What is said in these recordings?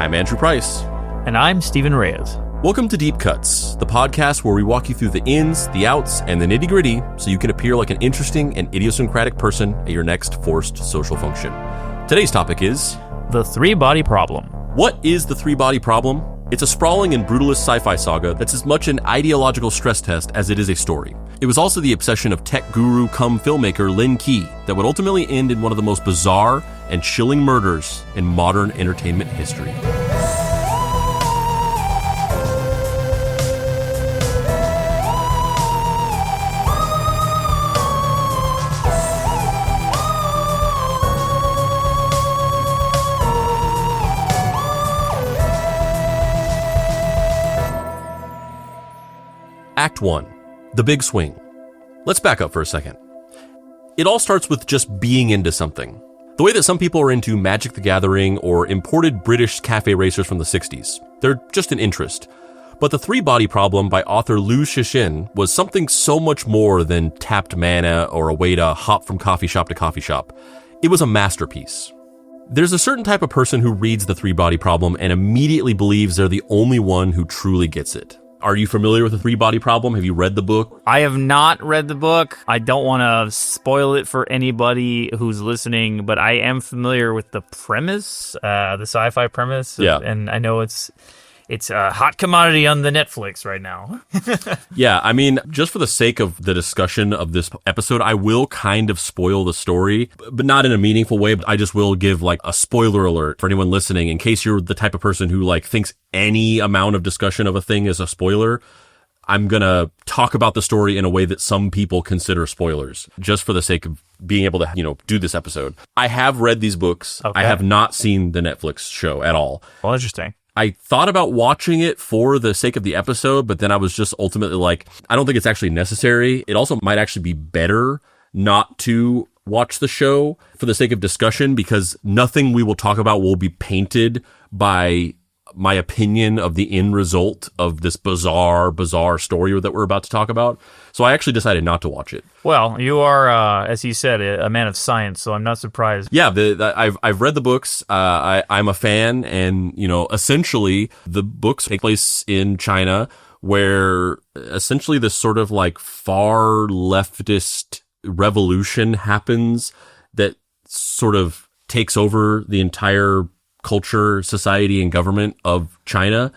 I'm Andrew Price. And I'm Stephen Reyes. Welcome to Deep Cuts, the podcast where we walk you through the ins, the outs, and the nitty-gritty so you can appear like an interesting and idiosyncratic person at your next forced social function. Today's topic is... the three-body problem. What is the three-body problem? It's a sprawling and brutalist sci-fi saga that's as much an ideological stress test as it is a story. It was also the obsession of tech guru cum filmmaker Lin Qi that would ultimately end in one of the most bizarre and chilling murders in modern entertainment history. Act 1. The Big Swing. Let's back up for a second. It all starts with just being into something. The way that some people are into Magic the Gathering or imported British cafe racers from the 60s. They're just an interest. But the three-body problem by author Lin Qi was something so much more than tapped mana or a way to hop from coffee shop to coffee shop. It was a masterpiece. There's a certain type of person who reads the three-body problem and immediately believes they're the only one who truly gets it. Are you familiar with the three-body problem? Have you read the book? I have not read the book. I don't want to spoil it for anybody who's listening, but I am familiar with the premise, the sci-fi premise. Yeah. And I know it's a hot commodity on the Netflix right now. Yeah, I mean, just for the sake of the discussion of this episode, I will kind of spoil the story, but not in a meaningful way. But I just will give like a spoiler alert for anyone listening in case you're the type of person who like thinks any amount of discussion of a thing is a spoiler. I'm going to talk about the story in a way that some people consider spoilers, just for the sake of being able to, do this episode. I have read these books. Okay. I have not seen the Netflix show at all. Well, interesting. I thought about watching it for the sake of the episode, but then I was just ultimately like, I don't think it's actually necessary. It also might actually be better not to watch the show for the sake of discussion, because nothing we will talk about will be painted by my opinion of the end result of this bizarre story that we're about to talk about. So I actually decided not to watch it. Well, you are, as you said, a man of science, so I'm not surprised. Yeah, I've read the books. I'm a fan, and essentially the books take place in China, where essentially this sort of like far leftist revolution happens that sort of takes over the entire culture, society, and government of China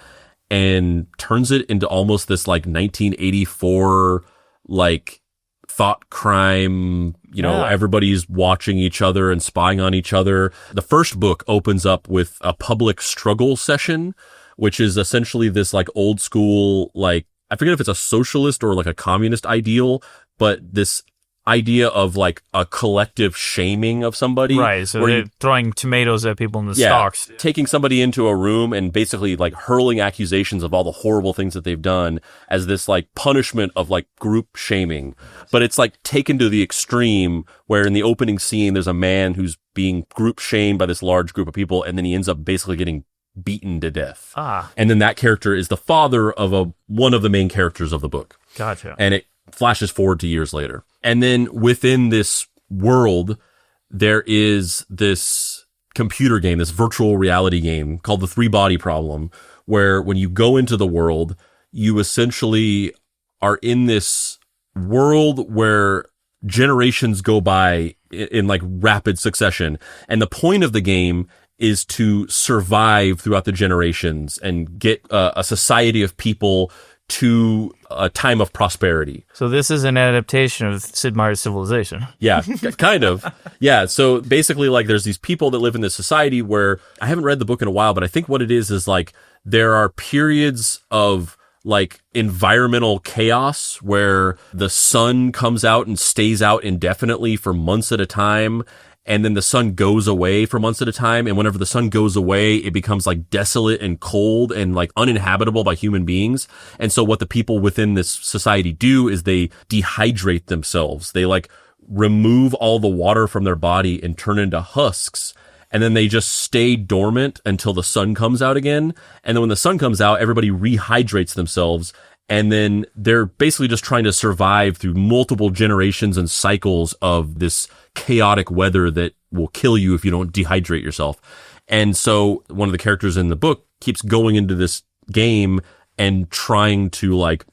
and turns it into almost this like 1984 like thought crime, everybody's watching each other and spying on each other. The first book opens up with a public struggle session, which is essentially this like old school, like, I forget if it's a socialist or like a communist ideal, but this idea of like a collective shaming of somebody. Right, so they're throwing tomatoes at people in the stocks. Taking somebody into a room and basically like hurling accusations of all the horrible things that they've done as this like punishment of like group shaming. But it's like taken to the extreme where in the opening scene, there's a man who's being group shamed by this large group of people, and then he ends up basically getting beaten to death. And then that character is the father of one of the main characters of the book. Gotcha. And it flashes forward to years later. And then within this world, there is this computer game, this virtual reality game called the Three-Body Problem, where when you go into the world, you essentially are in this world where generations go by in like rapid succession. And the point of the game is to survive throughout the generations and get a society of people to a time of prosperity. So this is an adaptation of Sid Meier's Civilization. Yeah, kind of. Yeah, so basically like there's these people that live in this society where, I haven't read the book in a while, but I think what it is like there are periods of like environmental chaos where the sun comes out and stays out indefinitely for months at a time. And then the sun goes away for months at a time. And whenever the sun goes away, it becomes like desolate and cold and like uninhabitable by human beings. And so what the people within this society do is they dehydrate themselves. They like remove all the water from their body and turn into husks. And then they just stay dormant until the sun comes out again. And then when the sun comes out, everybody rehydrates themselves. And then they're basically just trying to survive through multiple generations and cycles of this chaotic weather that will kill you if you don't dehydrate yourself. And so one of the characters in the book keeps going into this game and trying to like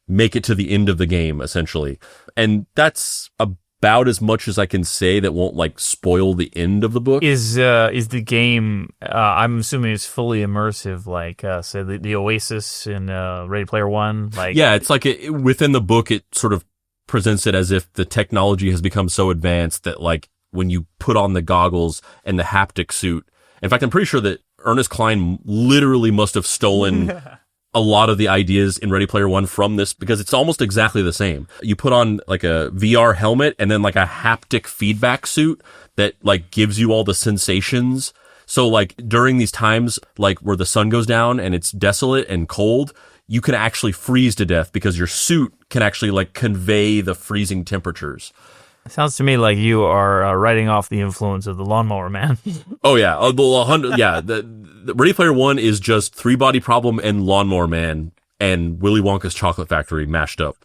make it to the end of the game, essentially. And that's about as much as I can say that won't like spoil the end of the book. Is the game? I'm assuming it's fully immersive, like say the Oasis in Ready Player One. Like, yeah, it's like within the book, it sort of presents it as if the technology has become so advanced that like when you put on the goggles and the haptic suit. In fact, I'm pretty sure that Ernest Cline literally must have stolen a lot of the ideas in Ready Player One from this, because it's almost exactly the same. You put on like a VR helmet and then like a haptic feedback suit that like gives you all the sensations. So like during these times, like where the sun goes down and it's desolate and cold, you can actually freeze to death because your suit can actually like convey the freezing temperatures. It sounds to me like you are writing off the influence of the Lawnmower Man. Oh yeah, the Ready Player One is just Three Body Problem and Lawnmower Man and Willy Wonka's Chocolate Factory mashed up.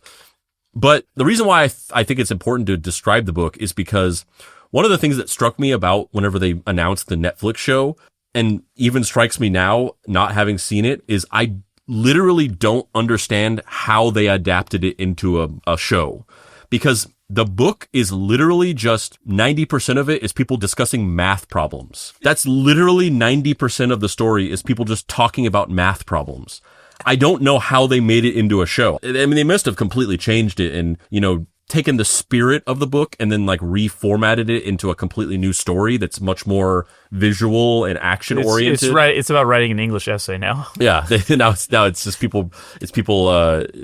But the reason why I think it's important to describe the book is because one of the things that struck me about whenever they announced the Netflix show, and even strikes me now not having seen it, is I literally don't understand how they adapted it into a show, because the book is literally just 90% of it is people discussing math problems. That's literally 90% of the story is people just talking about math problems. I don't know how they made it into a show. I mean, they must have completely changed it and, you know, taken the spirit of the book and then like reformatted it into a completely new story that's much more visual and action oriented. It's right. It's about writing an English essay now. Yeah. now it's just people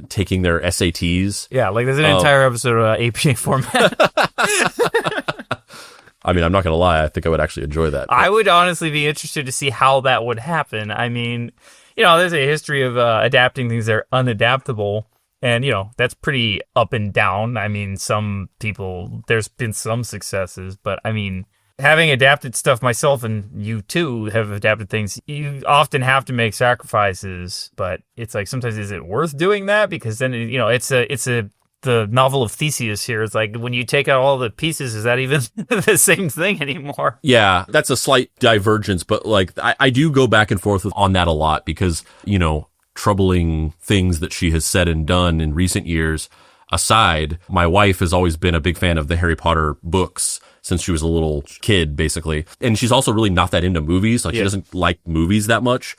taking their SATs. Yeah. Like there's an entire episode of APA format. I mean, I'm not going to lie. I think I would actually enjoy that. I would honestly be interested to see how that would happen. I mean, you know, there's a history of adapting things that are unadaptable. And, you know, that's pretty up and down. I mean, some people, there's been some successes, but I mean, having adapted stuff myself, and you too have adapted things, you often have to make sacrifices, but it's like, sometimes is it worth doing that? Because then, you know, the novel of Theseus here. It's like, when you take out all the pieces, is that even the same thing anymore? Yeah, that's a slight divergence, but like, I do go back and forth on that a lot because, you know, troubling things that she has said and done in recent years aside, my wife has always been a big fan of the Harry Potter books since she was a little kid, basically. And she's also really not that into movies. Like, she doesn't like movies that much.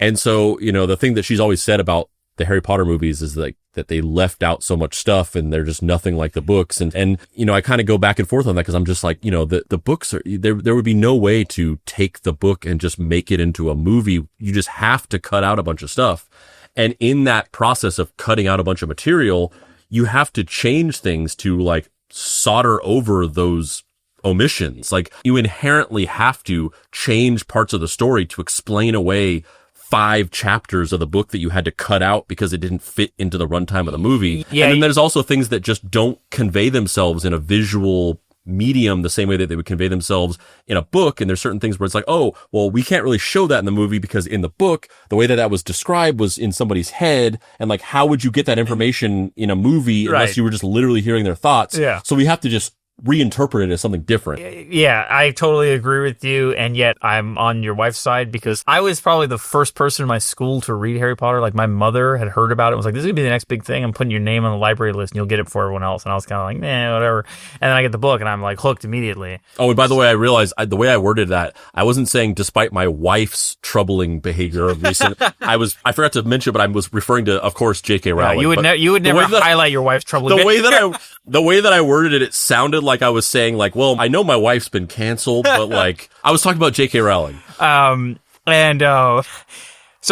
And so, you know, the thing that she's always said about the Harry Potter movies is like that they left out so much stuff and they're just nothing like the books. And you know, I kind of go back and forth on that because I'm just like, you know, the books are, there would be no way to take the book and just make it into a movie. You just have to cut out a bunch of stuff. And in that process of cutting out a bunch of material, you have to change things to like solder over those omissions. Like, you inherently have to change parts of the story to explain away 5 chapters of the book that you had to cut out because it didn't fit into the runtime of the movie. Yeah, and then there's also things that just don't convey themselves in a visual medium the same way that they would convey themselves in a book. And there's certain things where it's like, oh, well, we can't really show that in the movie because in the book, the way that that was described was in somebody's head. And like, how would you get that information in a movie unless you were just literally hearing their thoughts? Yeah. So we have to just reinterpret it as something different. Yeah, I totally agree with you, and yet I'm on your wife's side because I was probably the first person in my school to read Harry Potter. Like, my mother had heard about it and was like, this is going to be the next big thing. I'm putting your name on the library list and you'll get it before everyone else. And I was kind of like, nah, whatever. And then I get the book and I'm like hooked immediately. Oh, and by the way, I realized the way I worded that, I wasn't saying despite my wife's troubling behavior of recent, I forgot to mention, but I was referring to, of course, J.K. Rowling. You would never highlight your wife's troubling behavior. The way that I worded it, it sounded like I was saying like, well, I know my wife's been canceled, but like, I was talking about J.K. Rowling. So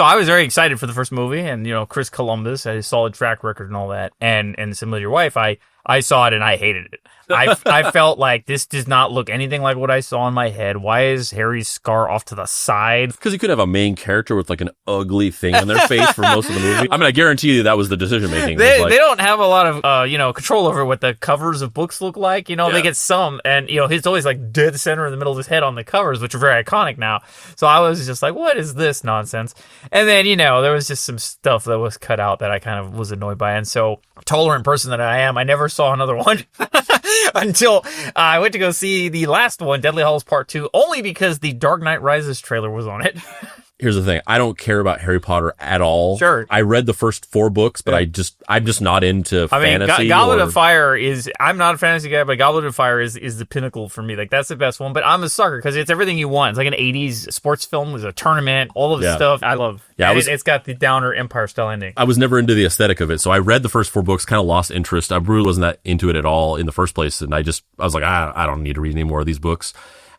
I was very excited for the first movie, and, you know, Chris Columbus had a solid track record and all that. And similar to your wife, I saw it and I hated it. I felt like this does not look anything like what I saw in my head. Why is Harry's scar off to the side? Because you could have a main character with like an ugly thing on their face for most of the movie. I mean, I guarantee you that was the decision making. They don't have a lot of control over what the covers of books look like. You know, they get some, and, you know, he's always like dead center in the middle of his head on the covers, which are very iconic now. So I was just like, what is this nonsense? And then, you know, there was just some stuff that was cut out that I kind of was annoyed by. And so, tolerant person that I am, I never never saw another one until I went to go see the last one, Deathly Hallows Part 2, only because the Dark Knight Rises trailer was on it. Here's the thing. I don't care about Harry Potter at all. Sure. I read the first 4 books, but I'm just not into fantasy. Goblet of Fire is, I'm not a fantasy guy, but Goblet of Fire is the pinnacle for me. Like, that's the best one. But I'm a sucker because it's everything you want. It's like an 80s sports film with a tournament, all of the stuff I love. Yeah, it's got the downer Empire style ending. I was never into the aesthetic of it. So I read the first 4 books, kind of lost interest. I really wasn't that into it at all in the first place. And I was like, I don't need to read any more of these books.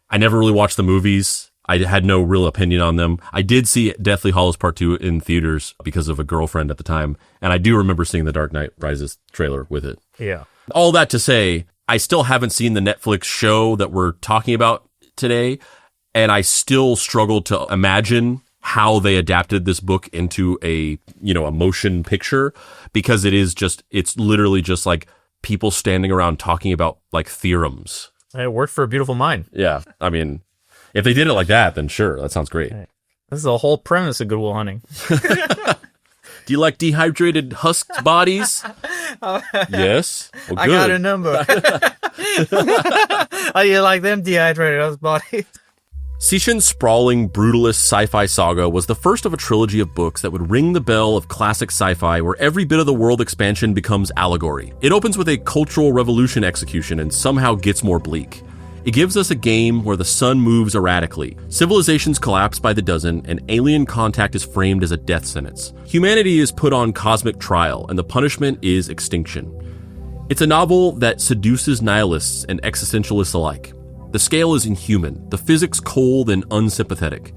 I never really watched the movies. I had no real opinion on them. I did see Deathly Hallows Part 2 in theaters because of a girlfriend at the time. And I do remember seeing the Dark Knight Rises trailer with it. Yeah. All that to say, I still haven't seen the Netflix show that we're talking about today. And I still struggle to imagine how they adapted this book into a motion picture, because it's literally just like people standing around talking about like theorems. It worked for A Beautiful Mind. Yeah. I mean, if they did it like that, then sure, that sounds great. This is the whole premise of Good Will Hunting. Do you like dehydrated husked bodies? Yes. Well, I got a number. Oh, you like them dehydrated husked bodies? Sishin's sprawling, brutalist sci-fi saga was the first of a trilogy of books that would ring the bell of classic sci-fi, where every bit of the world expansion becomes allegory. It opens with a cultural revolution execution and somehow gets more bleak. It gives us a game where the sun moves erratically, civilizations collapse by the dozen, and alien contact is framed as a death sentence. Humanity is put on cosmic trial, and the punishment is extinction. It's a novel that seduces nihilists and existentialists alike. The scale is inhuman, the physics cold and unsympathetic.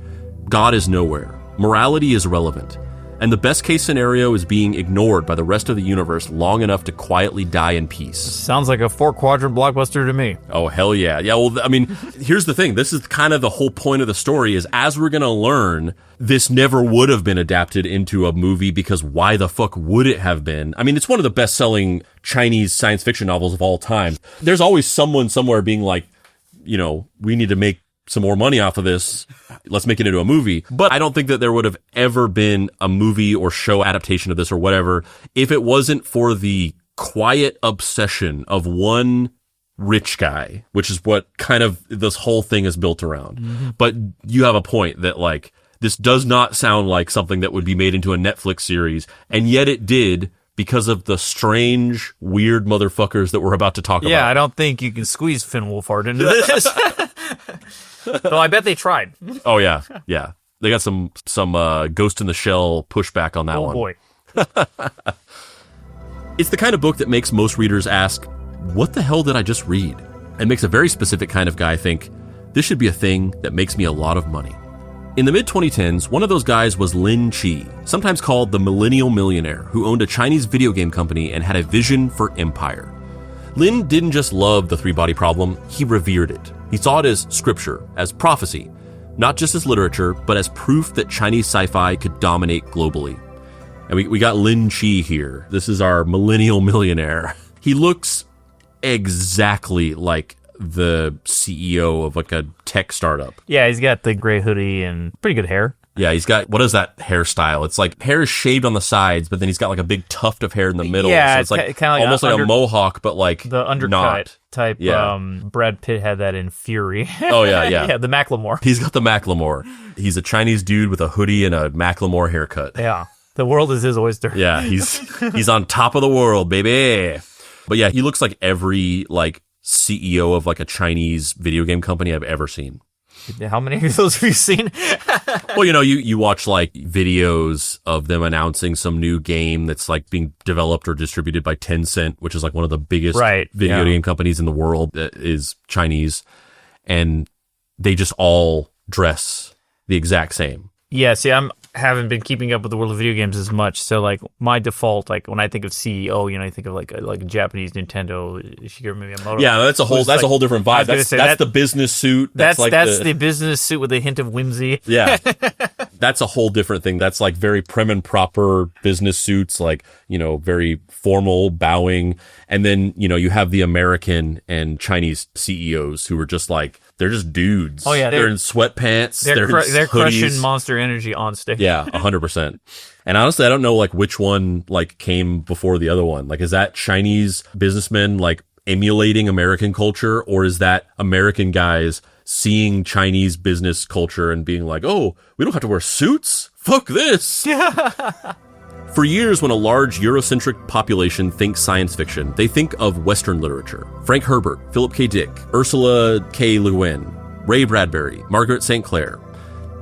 God is nowhere. Morality is irrelevant. And the best case scenario is being ignored by the rest of the universe long enough to quietly die in peace. Sounds like a 4-quadrant blockbuster to me. Oh, hell yeah. Yeah, well, I mean, here's the thing. This is kind of the whole point of the story is, as we're going to learn, this never would have been adapted into a movie, because why the fuck would it have been? I mean, it's one of the best-selling Chinese science fiction novels of all time. There's always someone somewhere being like, we need to make some more money off of this. Let's make it into a movie. But I don't think that there would have ever been a movie or show adaptation of this or whatever if it wasn't for the quiet obsession of one rich guy, which is what kind of this whole thing is built around. Mm-hmm. But you have a point that, like, this does not sound like something that would be made into a Netflix series, and yet it did, because of the strange, weird motherfuckers that we're about to talk about. Yeah, I don't think you can squeeze Finn Wolfhard into this. Though I bet they tried. Oh, yeah. Yeah. They got some Ghost in the Shell pushback on that one. Oh, boy. It's the kind of book that makes most readers ask, what the hell did I just read? And makes a very specific kind of guy think, this should be a thing that makes me a lot of money. In the mid-2010s, one of those guys was Lin Qi, sometimes called the Millennial Millionaire, who owned a Chinese video game company and had a vision for empire. Lin didn't just love the three-body problem, he revered it. He saw it as scripture, as prophecy, not just as literature, but as proof that Chinese sci-fi could dominate globally. And we got Lin Qi here. This is our Millennial Millionaire. He looks exactly like the CEO of like a tech startup. Yeah, he's got the gray hoodie and pretty good hair. Yeah, he's got, what is that hairstyle? It's like hair is shaved on the sides, but then he's got like a big tuft of hair in the middle. Yeah, so it's like kind of like almost like a mohawk, but like the undercut not. Type. Yeah. Brad Pitt had that in Fury. Oh yeah, yeah. Yeah, the Macklemore. He's got the Macklemore. He's a Chinese dude with a hoodie and a Macklemore haircut. Yeah, the world is his oyster. Yeah, he's on top of the world, baby. But yeah, he looks like every like CEO of like a Chinese video game company I've ever seen. How many of those have you seen? Well, you watch like videos of them announcing some new game that's like being developed or distributed by Tencent, which is like one of the biggest video game companies in the world that is Chinese. And they just all dress the exact same. Yeah, see, haven't been keeping up with the world of video games as much, so like my default, like when I think of CEO, I think of like a Japanese Nintendo Shigeru Miyamoto. Yeah, that's a whole different vibe. That's the business suit. That's the business suit with a hint of whimsy. Yeah, that's a whole different thing. That's like very prim and proper business suits, like very formal bowing, and then you have the American and Chinese CEOs who are just like they're just dudes. Oh, yeah. They're in sweatpants. They're in crushing hoodies. Monster Energy on stage. Yeah, 100%. And honestly, I don't know like which one like came before the other one. Like, is that Chinese businessmen like emulating American culture, or is that American guys seeing Chinese business culture and being like, oh, we don't have to wear suits? Fuck this. For years, when a large Eurocentric population thinks science fiction, they think of Western literature. Frank Herbert, Philip K. Dick, Ursula K. Le Guin, Ray Bradbury, Margaret St. Clair.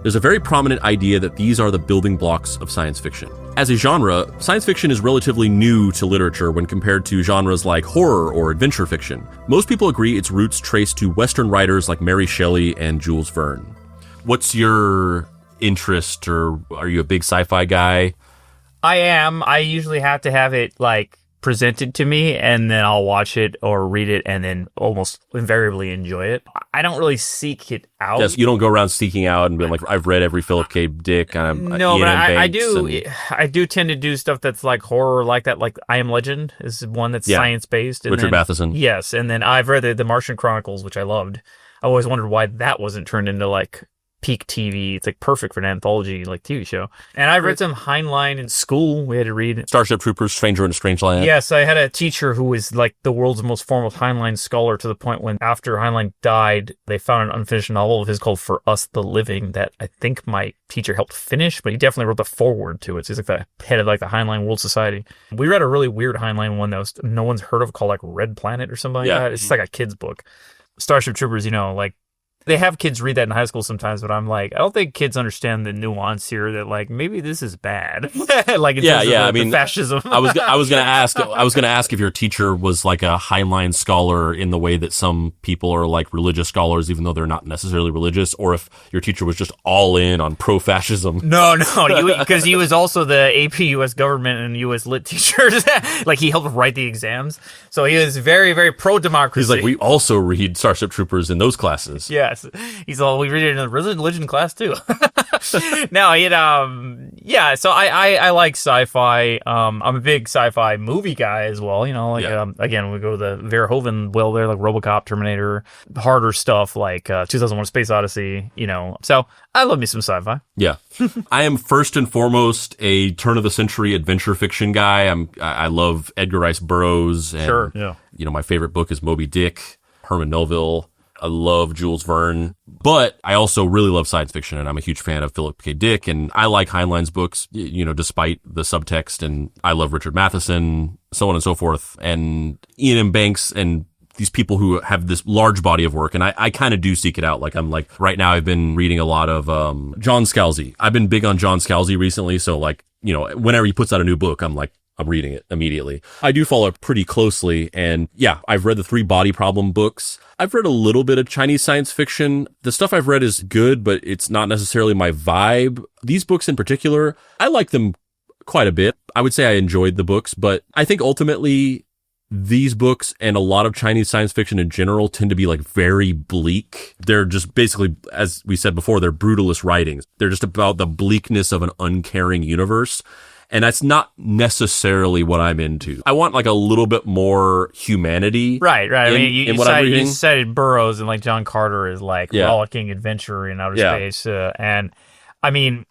There's a very prominent idea that these are the building blocks of science fiction. As a genre, science fiction is relatively new to literature when compared to genres like horror or adventure fiction. Most people agree its roots trace to Western writers like Mary Shelley and Jules Verne. What's your interest, or are you a big sci-fi guy? I am. I usually have to have it like presented to me, and then I'll watch it or read it, and then almost invariably enjoy it. I don't really seek it out. Yes, you don't go around seeking out and being like, I've read every Philip K. Dick. No, but I do. I do tend to do stuff that's like horror, like that. Like I Am Legend is one that's science based. Richard Matheson. Yes, and then I've read the Martian Chronicles, which I loved. I always wondered why that wasn't turned into like peak TV. It's like perfect for an anthology like TV show. And I read some Heinlein in school. We had to read Starship Troopers, Stranger in a Strange Land. Yes, I had a teacher who was like the world's most foremost Heinlein scholar, to the point when after Heinlein died, they found an unfinished novel of his called For Us the Living that I think my teacher helped finish, but he definitely wrote the foreword to it. So he's like the head of like the Heinlein World Society. We read a really weird Heinlein one that was no one's heard of, called like Red Planet or something like that. It's just like a kid's book. Starship Troopers, like they have kids read that in high school sometimes, but I'm like, I don't think kids understand the nuance here that like maybe this is bad. Like in terms of the fascism. I was gonna ask if your teacher was like a Heinlein scholar in the way that some people are like religious scholars, even though they're not necessarily religious, or if your teacher was just all in on pro-fascism. No, because he was also the AP U.S. government and U.S. lit teacher. Like he helped write the exams, so he was very, very pro-democracy. He's like, we also read Starship Troopers in those classes. Yes. He's all, we read it in a religion class too. No, so I like sci-fi. I'm a big sci-fi movie guy as well. Again, we go to the Verhoeven well there, like RoboCop, Terminator, harder stuff like 2001: A Space Odyssey. So I love me some sci-fi. Yeah, I am first and foremost a turn of the century adventure fiction guy. I love Edgar Rice Burroughs. And, sure. Yeah. My favorite book is Moby Dick, Herman Melville. I love Jules Verne, but I also really love science fiction, and I'm a huge fan of Philip K. Dick, and I like Heinlein's books, despite the subtext, and I love Richard Matheson, so on and so forth, and Ian M. Banks, and these people who have this large body of work, and I kind of do seek it out. Like right now I've been reading a lot of John Scalzi. I've been big on John Scalzi recently, so whenever he puts out a new book, I'm reading it immediately. I do follow it pretty closely, and I've read the 3 Body Problem books. I've read a little bit of Chinese science fiction. The stuff I've read is good, but it's not necessarily my vibe. These books in particular, I like them quite a bit. I would say I enjoyed the books, but I think ultimately these books and a lot of Chinese science fiction in general tend to be like very bleak. They're just basically, as we said before, they're brutalist writings. They're just about the bleakness of an uncaring universe. And that's not necessarily what I'm into. I want like a little bit more humanity. Right. You cited Burroughs, and like John Carter is like rollicking adventure in outer space. And I mean,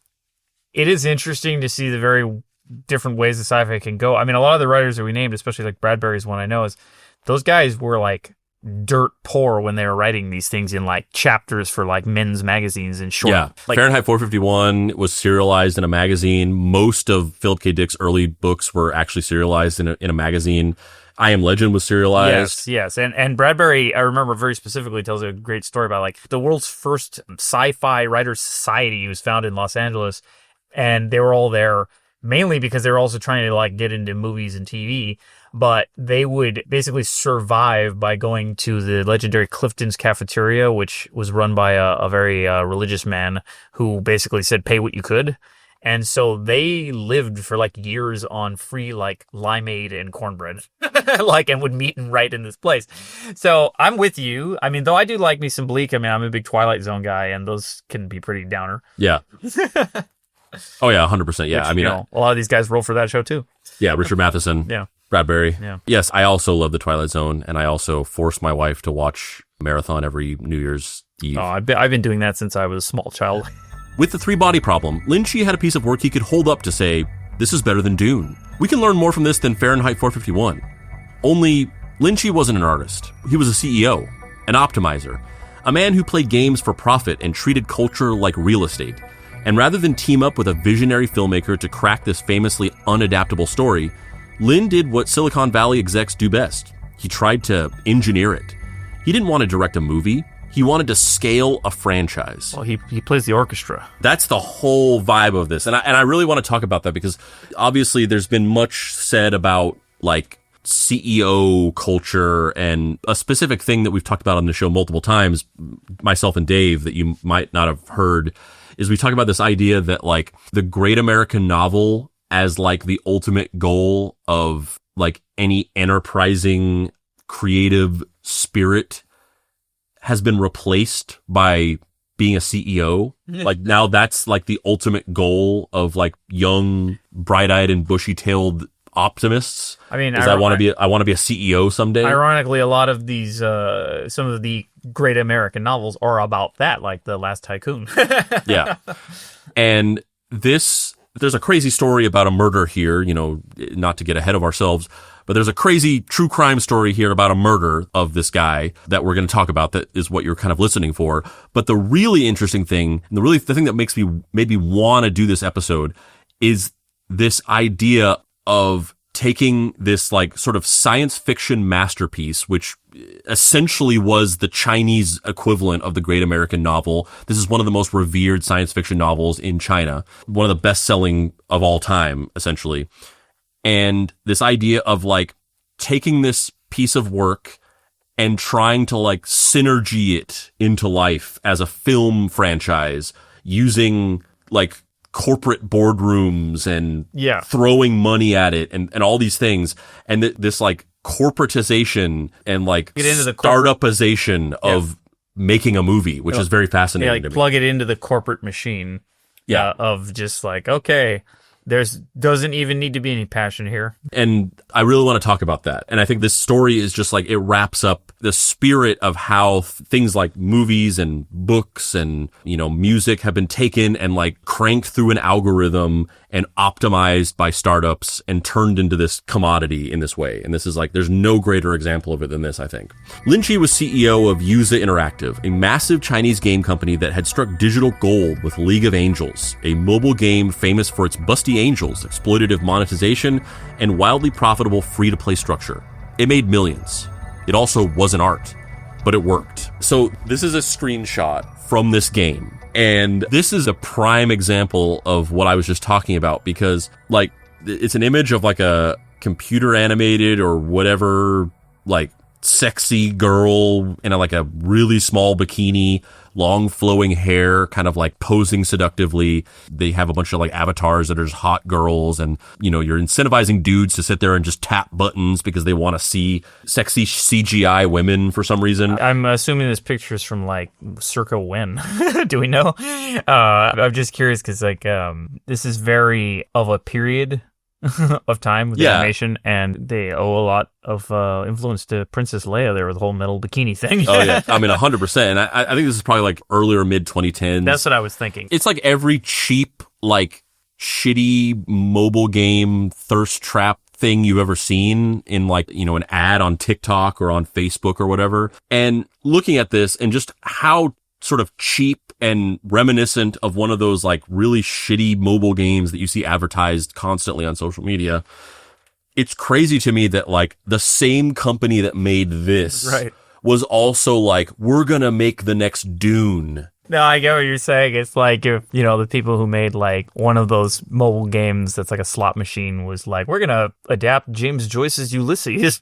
it is interesting to see the very different ways the sci-fi can go. I mean, a lot of the writers that we named, especially like Bradbury's one I know, is those guys were like dirt poor when they were writing these things in like chapters for like men's magazines and short. Yeah, Fahrenheit 451 was serialized in a magazine. Most of Philip K. Dick's early books were actually serialized in a magazine. I Am Legend was serialized. Yes. And Bradbury, I remember very specifically, tells a great story about like the world's first sci-fi writers society was founded in Los Angeles, and they were all there mainly because they were also trying to like get into movies and TV. But they would basically survive by going to the legendary Clifton's Cafeteria, which was run by a very religious man who basically said, pay what you could. And so they lived for like years on free like limeade and cornbread, and would meet and write in this place. So I'm with you. I mean, though I do like me some bleak. I mean, I'm a big Twilight Zone guy, and those can be pretty downer. Yeah. Oh yeah, 100%. Yeah. Which, a lot of these guys roll for that show too. Yeah. Richard Matheson. Yeah. Bradbury. Yeah. Yes, I also love The Twilight Zone, and I also force my wife to watch Marathon every New Year's Eve. Oh, I've been doing that since I was a small child. With the 3-body problem, Lin Qi had a piece of work he could hold up to say, this is better than Dune. We can learn more from this than Fahrenheit 451. Only, Lin Qi wasn't an artist. He was a CEO, an optimizer, a man who played games for profit and treated culture like real estate. And rather than team up with a visionary filmmaker to crack this famously unadaptable story, Lin did what Silicon Valley execs do best. He tried to engineer it. He didn't want to direct a movie. He wanted to scale a franchise. Well, he plays the orchestra. That's the whole vibe of this. And I really want to talk about that because obviously there's been much said about like CEO culture, and a specific thing that we've talked about on the show multiple times, myself and Dave, that you might not have heard, is we talk about this idea that like the great American novel as like the ultimate goal of like any enterprising creative spirit has been replaced by being a CEO. Like now that's like the ultimate goal of like young, bright-eyed and bushy-tailed optimists. I mean, I want to be a CEO someday. Ironically, a lot of these, some of the great American novels are about that, like The Last Tycoon. Yeah. And there's a crazy story about a murder here, you know, not to get ahead of ourselves, but there's a crazy true crime story here about a murder of this guy that we're going to talk about. That is what you're kind of listening for. But the really interesting thing, and the thing that makes me maybe want to do this episode is this idea of taking this like sort of science fiction masterpiece, which essentially was the Chinese equivalent of the great American novel. This is one of the most revered science fiction novels in China, one of the best selling of all time, essentially. And this idea of like taking this piece of work and trying to like synergy it into life as a film franchise using like corporate boardrooms and throwing money at it and all these things. And this like corporatization and like startupization of making a movie, which is very fascinating to me. Plug it into the corporate machine of just like, okay, doesn't even need to be any passion here. And I really want to talk about that. And I think this story is just like, it wraps up the spirit of how things like movies and books and, you know, music have been taken and like cranked through an algorithm and optimized by startups and turned into this commodity in this way. And this is like, there's no greater example of it than this, I think. Lin Qi was CEO of Yuza Interactive, a massive Chinese game company that had struck digital gold with League of Angels, a mobile game famous for its busty angels, exploitative monetization, and wildly profitable free-to-play structure. It made millions. It also wasn't art, but it worked. So this is a screenshot from this game. And this is a prime example of what I was just talking about, because like it's an image of like a computer animated or whatever, like sexy girl in like a really small bikini, long flowing hair, kind of like posing seductively. They have a bunch of like avatars that are just hot girls, and you know, you're incentivizing dudes to sit there and just tap buttons because they want to see sexy CGI women for some reason. I'm assuming this picture is from like circa when? Do we know? I'm just curious because like this is very of a period of time with animation, and they owe a lot of influence to Princess Leia there with the whole metal bikini thing. Oh yeah, I mean 100%. And I think this is probably like earlier mid 2010s. That's what I was thinking. It's like every cheap like shitty mobile game thirst trap thing you've ever seen in like, you know, an ad on TikTok or on Facebook or whatever. And looking at this and just how sort of cheap and reminiscent of one of those like really shitty mobile games that you see advertised constantly on social media. It's crazy to me that like the same company that made this was also like, we're going to make the next Dune. No, I get what you're saying. It's like if, you know, the people who made like one of those mobile games that's like a slot machine was like, we're going to adapt James Joyce's Ulysses.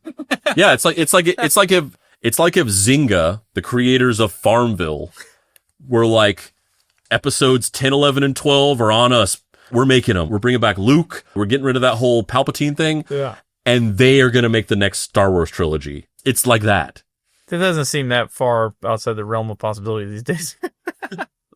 Yeah, it's like if Zynga, the creators of Farmville, were like, episodes 10, 11, and 12 are on us. We're making them. We're bringing back Luke. We're getting rid of that whole Palpatine thing. Yeah. And they are going to make the next Star Wars trilogy. It's like that. It doesn't seem that far outside the realm of possibility these days.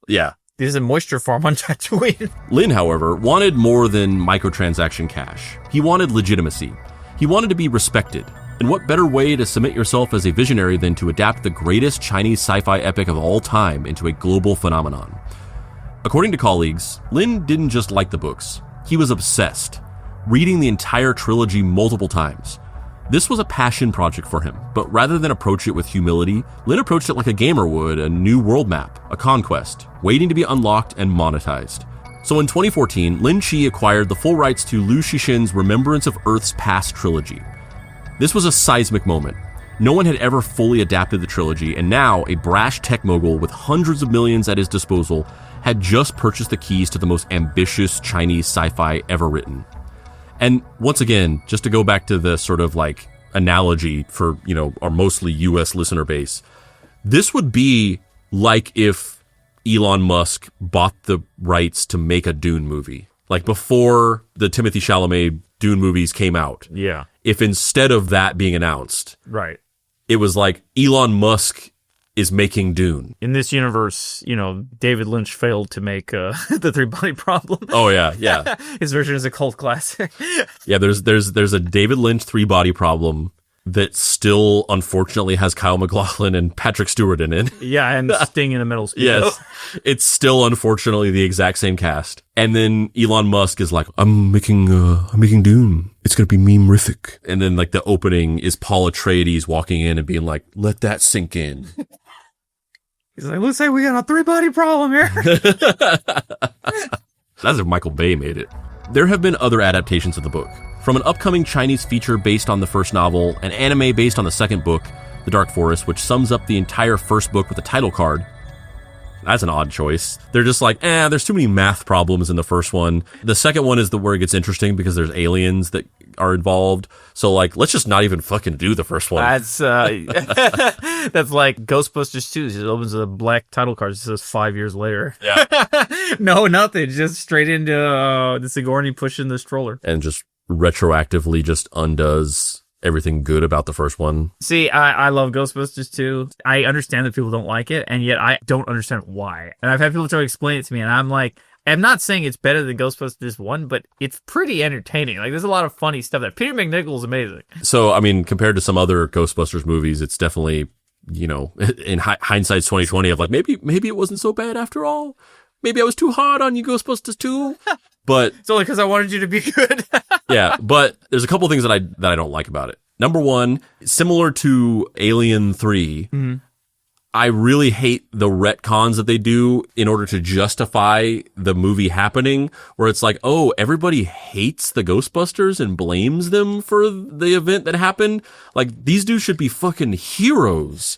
Yeah. There's a moisture farm on Tatooine. Lin, however, wanted more than microtransaction cash. He wanted legitimacy. He wanted to be respected. And what better way to cement yourself as a visionary than to adapt the greatest Chinese sci-fi epic of all time into a global phenomenon? According to colleagues, Lin didn't just like the books. He was obsessed, reading the entire trilogy multiple times. This was a passion project for him, but rather than approach it with humility, Lin approached it like a gamer would a new world map, a conquest, waiting to be unlocked and monetized. So in 2014, Lin Qi acquired the full rights to Liu Cixin's Remembrance of Earth's Past trilogy. This was a seismic moment. No one had ever fully adapted the trilogy, and now a brash tech mogul with hundreds of millions at his disposal had just purchased the keys to the most ambitious Chinese sci-fi ever written. And once again, just to go back to the sort of like analogy for, our mostly US listener base, this would be like if Elon Musk bought the rights to make a Dune movie. Like before the Timothée Chalamet Dune movies came out. Yeah. If instead of that being announced, right, it was like Elon Musk is making Dune. In this universe, David Lynch failed to make the Three-Body Problem. Oh yeah. His version is a cult classic. Yeah, there's a David Lynch Three-Body Problem that still unfortunately has Kyle MacLachlan and Patrick Stewart in it. Yeah, and Sting in a middle school. Yes, it's still unfortunately the exact same cast. And then Elon Musk is like, I'm making Dune. It's gonna be meme-rific. And then like the opening is Paul Atreides walking in and being like, let that sink in. He's like, looks like we got a three-body problem here. That's if Michael Bay made it. There have been other adaptations of the book. From an upcoming Chinese feature based on the first novel, an anime based on the second book, The Dark Forest, which sums up the entire first book with a title card. That's an odd choice. They're just like, there's too many math problems in the first one. The second one is where it gets interesting because there's aliens that are involved. So like, let's just not even fucking do the first one. That's that's like Ghostbusters 2. It opens with a black title card. It says 5 years later. Yeah. No, nothing. Just straight into the Sigourney pushing the stroller. And just retroactively just undoes everything good about the first one. See, I love Ghostbusters 2. I understand that people don't like it, and yet I don't understand why. And I've had people try to explain it to me, and I'm like, I'm not saying it's better than Ghostbusters 1, but it's pretty entertaining. Like, there's a lot of funny stuff there. Peter McNichol is amazing. So, I mean, compared to some other Ghostbusters movies, it's definitely, in hindsight's 2020 of like, maybe it wasn't so bad after all. Maybe I was too hard on you, Ghostbusters 2. But it's only because I wanted you to be good. Yeah, but there's a couple things that I don't like about it. Number one, similar to Alien 3, I really hate the retcons that they do in order to justify the movie happening, where it's like, oh, everybody hates the Ghostbusters and blames them for the event that happened. Like, these dudes should be fucking heroes.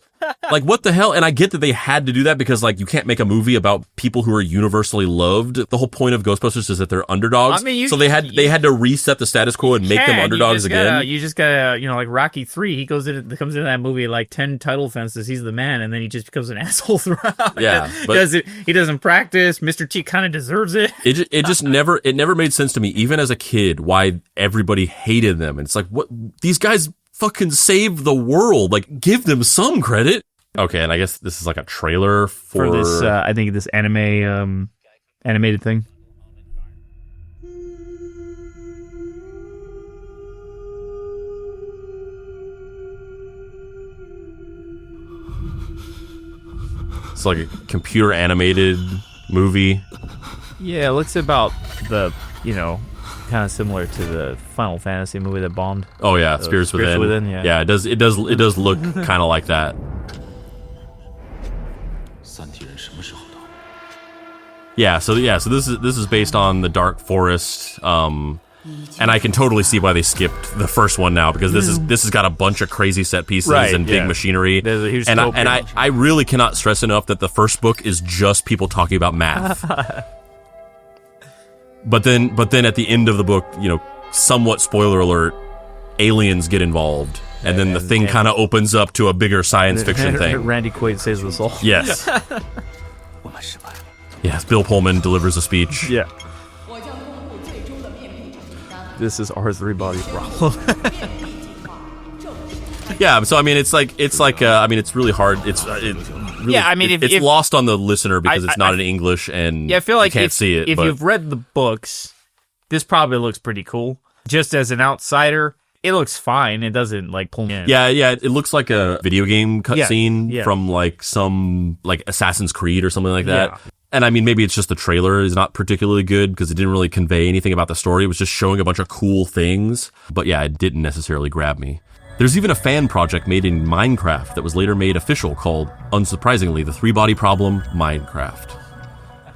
Like, what the hell? And I get that they had to do that because, like, you can't make a movie about people who are universally loved. The whole point of Ghostbusters is that they're underdogs. I mean, so they had to reset the status quo and make them underdogs again. You just gotta, like Rocky 3, he comes into that movie like 10 title fences. He's the man, and then he just becomes an asshole throughout. Yeah, but he doesn't practice. Mr. T kind of deserves it. It just never made sense to me, even as a kid, why everybody hated them. And it's like, what? These guys fucking saved the world. Like, give them some credit. Okay, and I guess this is like a trailer for this, I think this animated thing. It's like a computer animated movie. Yeah, it looks about the, kind of similar to the Final Fantasy movie that bombed. Oh yeah, Spirits Within. Yeah, it does look kind of like that. Yeah, so this is based on the Dark Forest, and I can totally see why they skipped the first one now, because this has got a bunch of crazy set pieces and big machinery. There's a huge and I really cannot stress enough that the first book is just people talking about math. But then at the end of the book, somewhat spoiler alert, aliens get involved, and then the thing kind of opens up to a bigger science fiction thing. Randy Quaid saves us all. Yes. Yes, Bill Pullman delivers a speech. Yeah. This is our three-body problem. Yeah, so I mean, it's really hard. It's lost on the listener because it's not in English, and I feel like you can't see it. If you've read the books, this probably looks pretty cool. Just as an outsider, it looks fine. It doesn't like pull me in. Yeah, it looks like a video game cutscene Yeah. from like some like Assassin's Creed or something like that. Yeah. And I mean, maybe it's just the trailer is not particularly good because it didn't really convey anything about the story. It was just showing a bunch of cool things. But yeah, it didn't necessarily grab me. There's even a fan project made in Minecraft that was later made official called, unsurprisingly, the Three-Body Problem Minecraft.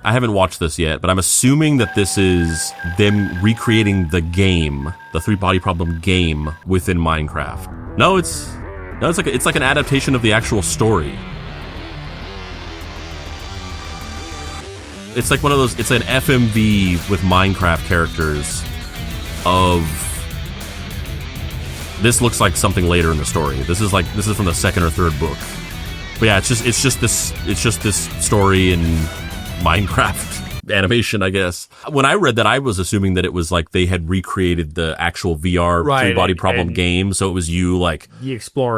I haven't watched this yet, but I'm assuming that this is them recreating the game, the Three-Body Problem game within Minecraft. No, it's like an adaptation of the actual story. It's like one of those, it's an FMV with Minecraft characters of, this looks like something later in the story. This is from the second or third book. But yeah, it's just this story in Minecraft animation, I guess. When I read that, I was assuming that it was like they had recreated the actual VR Three-Body Problem game. So it was you like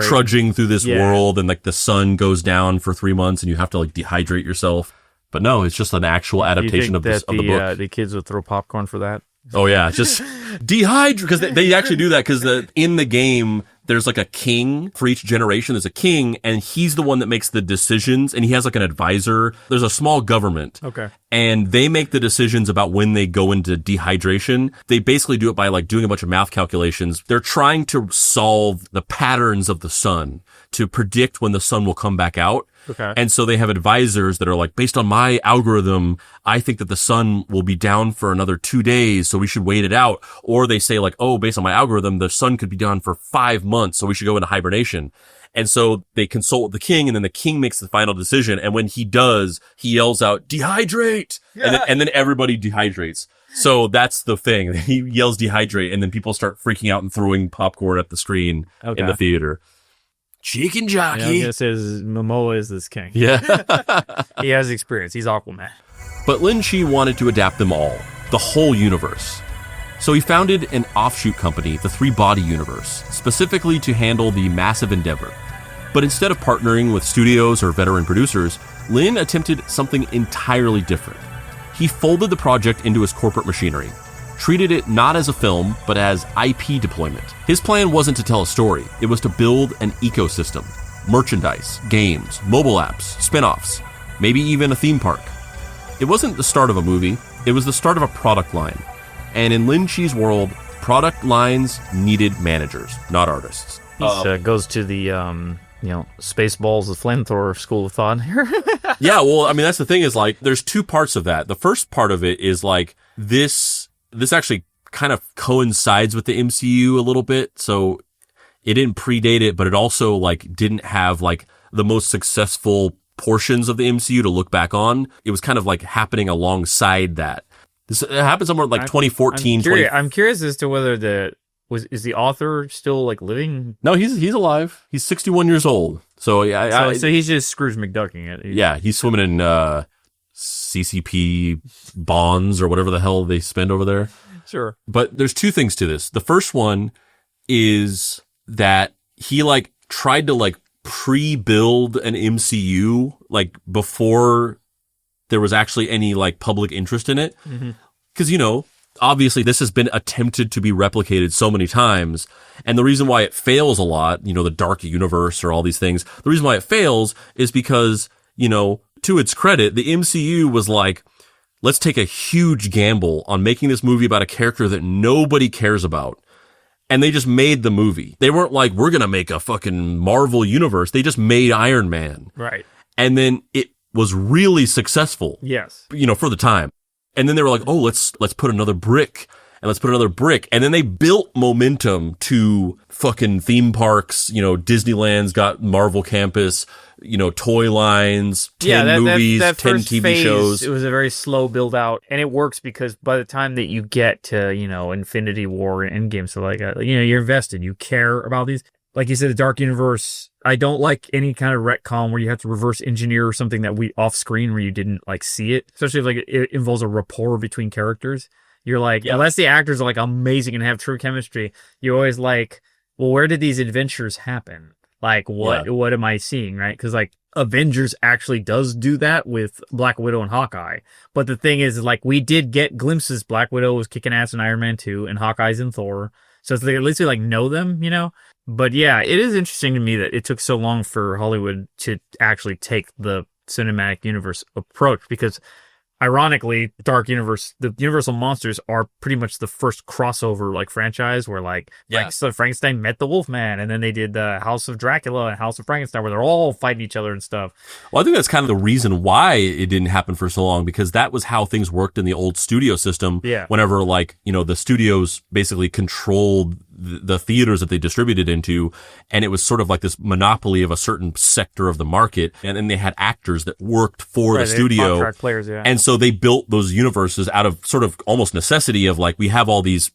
trudging through this world and like the sun goes down for 3 months and you have to like dehydrate yourself. But no, it's just an actual adaptation of the book. The kids would throw popcorn for that. Oh yeah, just dehydrate, because they actually do that, because in the game there's like a king for each generation. There's a king, and he's the one that makes the decisions, and he has like an advisor. There's a small government. Okay. And they make the decisions about when they go into dehydration. They basically do it by like doing a bunch of math calculations. They're trying to solve the patterns of the sun to predict when the sun will come back out. Okay. And so they have advisors that are like, based on my algorithm, I think that the sun will be down for another 2 days, so we should wait it out. Or they say like, oh, based on my algorithm, the sun could be down for 5 months, so we should go into hibernation. And so they consult with the king, and then the king makes the final decision. And when he does, he yells out, dehydrate! Yeah. And then everybody dehydrates. So that's the thing. He yells dehydrate, and then people start freaking out and throwing popcorn at the screen in the theater. Chicken jockey. Yeah, I guess Momoa is this king. Yeah. He has experience. He's Aquaman. But Lin Qi wanted to adapt them all, the whole universe. So he founded an offshoot company, the Three-Body Universe, specifically to handle the massive endeavor. But instead of partnering with studios or veteran producers, Lin attempted something entirely different. He folded the project into his corporate machinery, treated it not as a film, but as IP deployment. His plan wasn't to tell a story, it was to build an ecosystem. Merchandise, games, mobile apps, spin-offs, maybe even a theme park. It wasn't the start of a movie, it was the start of a product line. And in Lin Qi's world, product lines needed managers, not artists. He goes to the, Spaceballs, the flamethrower school of thought here. Yeah, well, I mean, that's the thing is like, there's two parts of that. The first part of it is like, this actually kind of coincides with the MCU a little bit. So it didn't predate it, but it also like didn't have like the most successful portions of the MCU to look back on. It was kind of like happening alongside that. It happened somewhere like 2014. I'm curious as to whether is the author still like living? No, he's alive. He's 61 years old. So yeah, so he's just Scrooge McDucking it. He's swimming in CCP bonds or whatever the hell they spend over there. Sure. But there's two things to this. The first one is that he like tried to like pre-build an MCU like before there was actually any like public interest in it. Mm-hmm. 'Cause obviously this has been attempted to be replicated so many times. And the reason why it fails a lot, the dark universe or all these things, the reason why it fails is because, to its credit, the MCU was like, let's take a huge gamble on making this movie about a character that nobody cares about. And they just made the movie. They weren't like, we're going to make a fucking Marvel universe. They just made Iron Man. Right. And then it was really successful. Yes. For the time. And then they were like, oh, let's put another brick. And let's put another brick. And then they built momentum to fucking theme parks. Disneyland's got Marvel Campus, toy lines, 10 movies, that 10 first TV phase, shows. It was a very slow build out. And it works because by the time that you get to, Infinity War and Endgame, so like, you're invested. You care about these. Like you said, the Dark Universe, I don't like any kind of retcon where you have to reverse engineer or something that off screen where you didn't like see it. Especially if like it involves a rapport between characters. You're like, unless the actors are like amazing and have true chemistry, you're always like, well, where did these adventures happen? Like, what am I seeing, right? Because like Avengers actually does do that with Black Widow and Hawkeye. But the thing is, like, we did get glimpses. Black Widow was kicking ass in Iron Man 2, and Hawkeye's in Thor. So it's like, at least we like know them, you know? But yeah, it is interesting to me that it took so long for Hollywood to actually take the cinematic universe approach, because ironically, Dark Universe, the Universal Monsters are pretty much the first crossover like franchise where like so Frankenstein met the Wolfman, and then they did the House of Dracula and House of Frankenstein where they're all fighting each other and stuff. Well, I think that's kind of the reason why it didn't happen for so long, because that was how things worked in the old studio system. Yeah. Whenever like, you know, the studios basically controlled the theaters that they distributed into, and it was sort of like this monopoly of a certain sector of the market, and then they had actors that worked for the studio, contract players, yeah. And so they built those universes out of sort of almost necessity of like, we have all these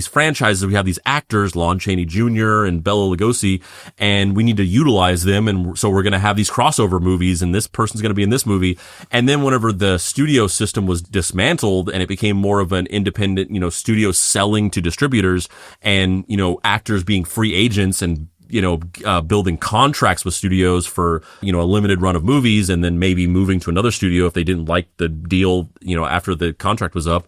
franchises, we have these actors, Lon Chaney Jr. and Bela Lugosi, and we need to utilize them, and so we're going to have these crossover movies, and this person's going to be in this movie. And then whenever the studio system was dismantled and it became more of an independent, you know, studio selling to distributors, and you know, actors being free agents and, you know, building contracts with studios for, you know, a limited run of movies, and then maybe moving to another studio if they didn't like the deal, you know, after the contract was up.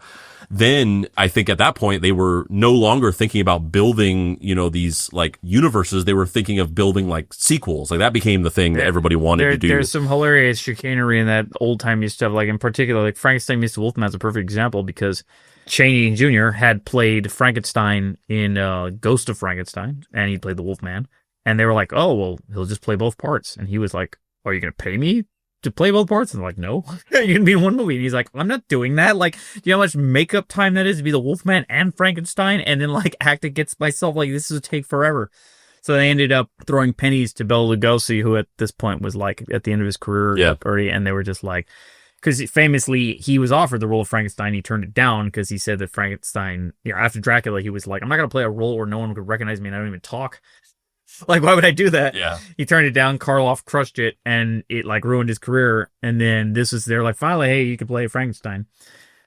Then I think at that point they were no longer thinking about building, you know, these like universes. They were thinking of building like sequels. Like that became the thing that everybody wanted to do. There's some hilarious chicanery in that old timey stuff. Like in particular, like Frankenstein meets the Wolfman is a perfect example, because Chaney Jr. had played Frankenstein in Ghost of Frankenstein, and he played the Wolfman. And they were like, oh, well, he'll just play both parts. And he was like, are you going to pay me to play both parts? And they're like, no, you're going to be in one movie. And he's like, I'm not doing that. Like, do you know how much makeup time that is to be the Wolfman and Frankenstein and then like act against myself? Like, this would take forever. So they ended up throwing pennies to Bela Lugosi, who at this point was like at the end of his career already. And they were just like, because famously he was offered the role of Frankenstein, he turned it down because he said that Frankenstein, you know, after Dracula, he was like, I'm not going to play a role where no one could recognize me and I don't even talk. Like, why would I do that? Yeah. He turned it down. Karloff crushed it, and it like ruined his career. And then they're like, finally, hey, you can play Frankenstein.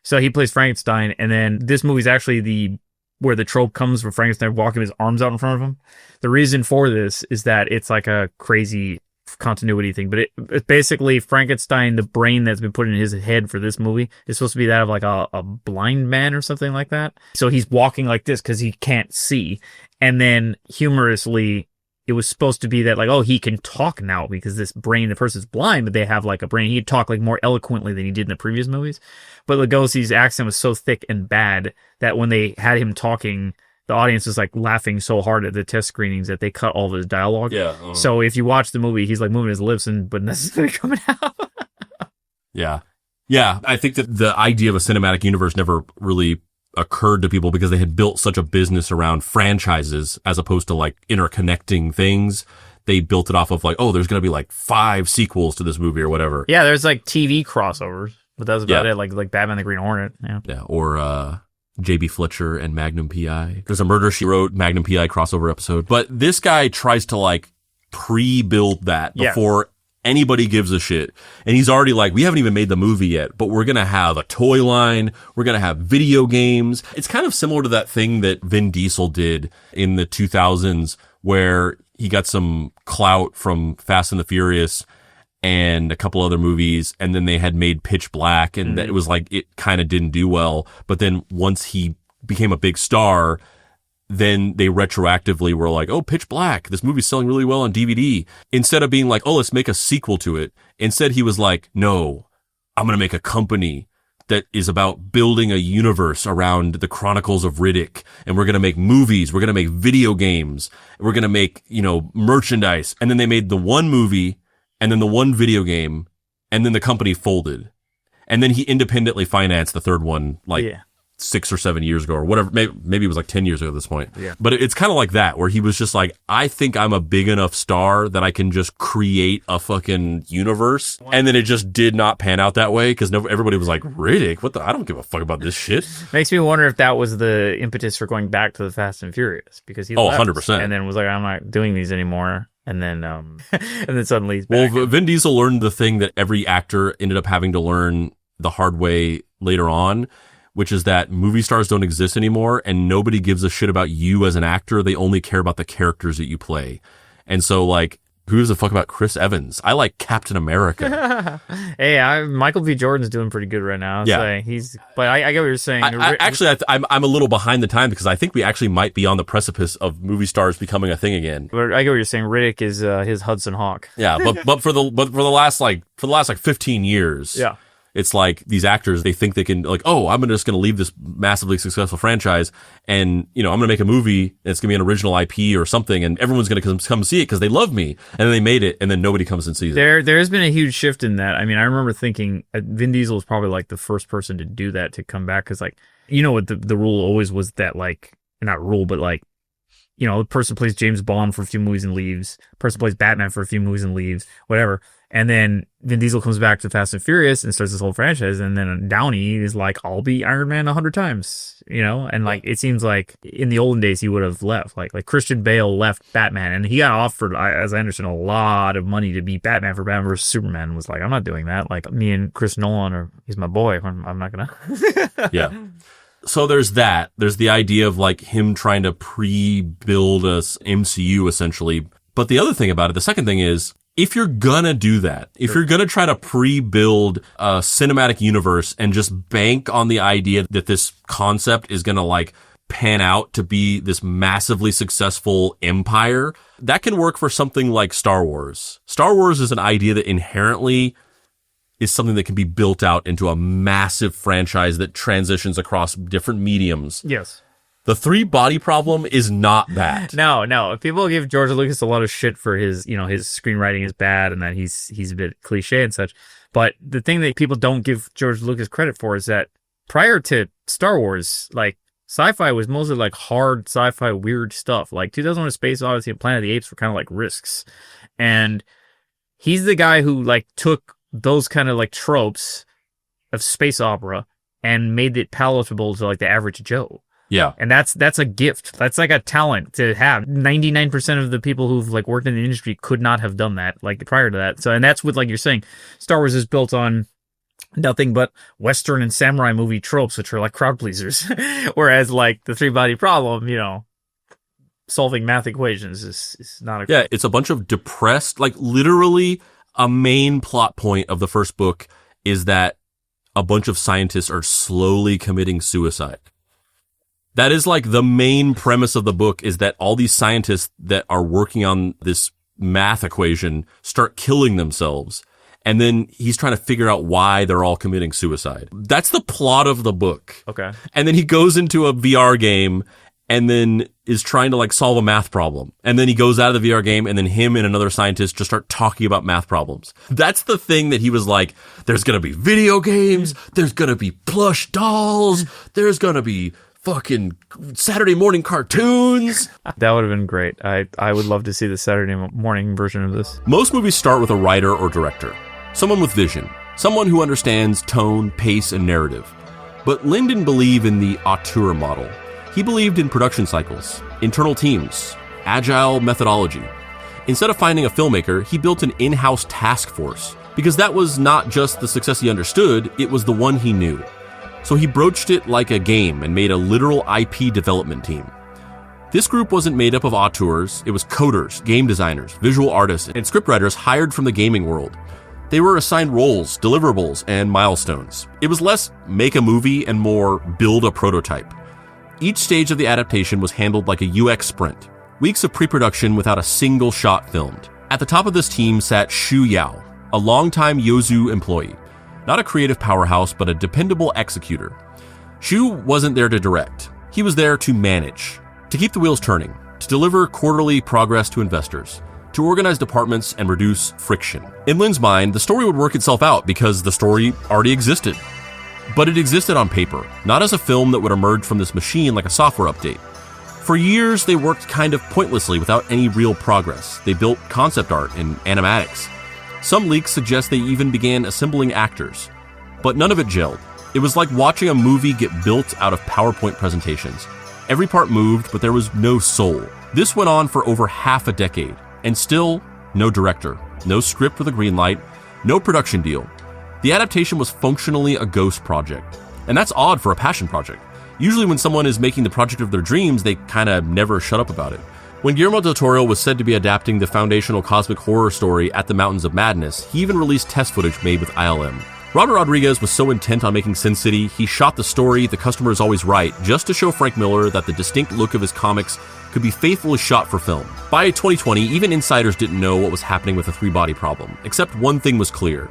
So he plays Frankenstein, and then this movie's actually where the trope comes from Frankenstein walking his arms out in front of him. The reason for this is that it's like a crazy continuity thing, but it's basically Frankenstein, the brain that's been put in his head for this movie is supposed to be that of like a blind man or something like that. So he's walking like this because he can't see. And then humorously, it was supposed to be that like, oh, he can talk now because this brain, the person's blind, but they have like a brain. He'd talk like more eloquently than he did in the previous movies. But Lugosi's accent was so thick and bad that when they had him talking, the audience was like laughing so hard at the test screenings that they cut all of his dialogue. Yeah. So if you watch the movie, he's like moving his lips but nothing's coming out. Yeah. Yeah. I think that the idea of a cinematic universe never really occurred to people because they had built such a business around franchises as opposed to like interconnecting things. They built it off of like, oh, there's going to be like 5 sequels to this movie or whatever. Yeah. There's like TV crossovers, but that's about it. Like Batman the Green Hornet. Yeah. Yeah. Or, J.B. Fletcher and Magnum P.I. There's a Murder, She Wrote, Magnum P.I. crossover episode. But this guy tries to like pre-build that before anybody gives a shit. And he's already like, we haven't even made the movie yet, but we're going to have a toy line. We're going to have video games. It's kind of similar to that thing that Vin Diesel did in the 2000s where he got some clout from Fast and the Furious and a couple other movies, and then they had made Pitch Black, and it was like, it kind of didn't do well. But then once he became a big star, then they retroactively were like, oh, Pitch Black, this movie's selling really well on DVD. Instead of being like, oh, let's make a sequel to it. Instead, he was like, no, I'm going to make a company that is about building a universe around the Chronicles of Riddick. And we're going to make movies. We're going to make video games. We're going to make, you know, merchandise. And then they made the one movie and then the one video game, and then the company folded. And then he independently financed the third one, like 6 or 7 years ago or whatever. Maybe it was like 10 years ago at this point. Yeah. But it's kind of like that, where he was just like, I think I'm a big enough star that I can just create a fucking universe. And then it just did not pan out that way because everybody was like, Riddick? What the? I don't give a fuck about this shit. Makes me wonder if that was the impetus for going back to the Fast and Furious, because he left 100%. And then was like, I'm not doing these anymore. And then, and then suddenly he's back. Well, Vin Diesel learned the thing that every actor ended up having to learn the hard way later on, which is that movie stars don't exist anymore and nobody gives a shit about you as an actor. They only care about the characters that you play. And so like Who gives a fuck about Chris Evans? I like Captain America. Hey, Michael B. Jordan's doing pretty good right now. Yeah. But I get what you're saying. I'm a little behind the time because I think we actually might be on the precipice of movie stars becoming a thing again. But I get what you're saying. Riddick is his Hudson Hawk. Yeah, but for the last 15 years. Yeah. It's like these actors, they think they can, like, oh, I'm just going to leave this massively successful franchise and, I'm going to make a movie and it's going to be an original IP or something and everyone's going to come see it because they love me. And then they made it and then nobody comes and sees it. There's been a huge shift in that. I mean, I remember thinking Vin Diesel was probably like the first person to do that, to come back. Cause like, what the rule always was that, like, not rule, but like, the person plays James Bond for a few movies and leaves. Person plays Batman for a few movies and leaves, whatever. And then Vin Diesel comes back to Fast and Furious and starts this whole franchise. And then Downey is like, I'll be Iron Man 100 times, And like, it seems like in the olden days, he would have left. Like Christian Bale left Batman and he got offered, as I understand, a lot of money to be Batman for Batman vs. Superman. Was like, I'm not doing that. Like, me and Chris Nolan he's my boy. I'm not going to. Yeah. So there's that. There's the idea of like him trying to pre-build a MCU essentially. But the other thing about it, the second thing is, if you're gonna do that, if you're gonna try to pre-build a cinematic universe and just bank on the idea that this concept is gonna like pan out to be this massively successful empire, that can work for something like Star Wars. Star Wars is an idea that inherently is something that can be built out into a massive franchise that transitions across different mediums. Yes. The 3-body problem is not that. No. People give George Lucas a lot of shit for his screenwriting is bad and that he's a bit cliche and such. But the thing that people don't give George Lucas credit for is that prior to Star Wars, like, sci-fi was mostly like hard sci-fi weird stuff. Like 2001: A Space Odyssey and Planet of the Apes were kind of like risks. And he's the guy who like took those kind of like tropes of space opera and made it palatable to like the average Joe. Yeah. And that's a gift. That's like a talent to have. 99% of the people who've like worked in the industry could not have done that like prior to that. So, and that's what, like you're saying, Star Wars is built on nothing but Western and samurai movie tropes, which are like crowd pleasers. Whereas like the 3-body problem, solving math equations is not a... Yeah, it's a bunch of depressed, like literally a main plot point of the first book is that a bunch of scientists are slowly committing suicide. That is like the main premise of the book, is that all these scientists that are working on this math equation start killing themselves. And then he's trying to figure out why they're all committing suicide. That's the plot of the book. Okay. And then he goes into a VR game and then is trying to like solve a math problem. And then he goes out of the VR game and then him and another scientist just start talking about math problems. That's the thing that he was like, there's going to be video games. There's going to be plush dolls. There's going to be fucking Saturday morning cartoons. That would have been great. I would love to see the Saturday morning version of this. Most movies start with a writer or director. Someone with vision. Someone who understands tone, pace, and narrative. But Lin didn't believe in the auteur model. He believed in production cycles, internal teams, agile methodology. Instead of finding a filmmaker, he built an in-house task force, because that was not just the success he understood, it was the one he knew. So he broached it like a game and made a literal IP development team. This group wasn't made up of auteurs, it was coders, game designers, visual artists, and scriptwriters hired from the gaming world. They were assigned roles, deliverables, and milestones. It was less make a movie and more build a prototype. Each stage of the adaptation was handled like a UX sprint. Weeks of pre-production without a single shot filmed. At the top of this team sat Xu Yao, a longtime Yozu employee. Not a creative powerhouse, but a dependable executor. Xu wasn't there to direct. He was there to manage, to keep the wheels turning, to deliver quarterly progress to investors, to organize departments and reduce friction. In Lin's mind, the story would work itself out because the story already existed. But it existed on paper, not as a film that would emerge from this machine like a software update. For years, they worked kind of pointlessly without any real progress. They built concept art and animatics. Some leaks suggest they even began assembling actors. But none of it gelled. It was like watching a movie get built out of PowerPoint presentations. Every part moved, but there was no soul. This went on for over half a decade. And still, no director, no script with a green light, no production deal. The adaptation was functionally a ghost project. And that's odd for a passion project. Usually when someone is making the project of their dreams, they kind of never shut up about it. When Guillermo del Toro was said to be adapting the foundational cosmic horror story At the Mountains of Madness, he even released test footage made with ILM. Robert Rodriguez was so intent on making Sin City, he shot the story The Customer Is Always Right just to show Frank Miller that the distinct look of his comics could be faithfully shot for film. By 2020, even insiders didn't know what was happening with the three-body problem, except one thing was clear.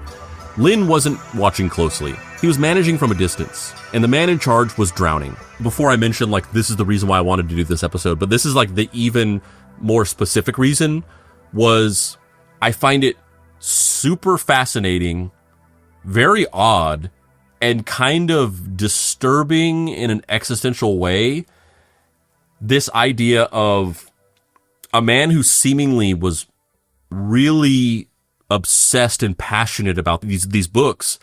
Lin wasn't watching closely. He was managing from a distance, and the man in charge was drowning. Before I mentioned, like, this is the reason why I wanted to do this episode, but this is, like, the even more specific reason was I find it super fascinating, very odd, and kind of disturbing in an existential way, this idea of a man who seemingly was really obsessed and passionate about these books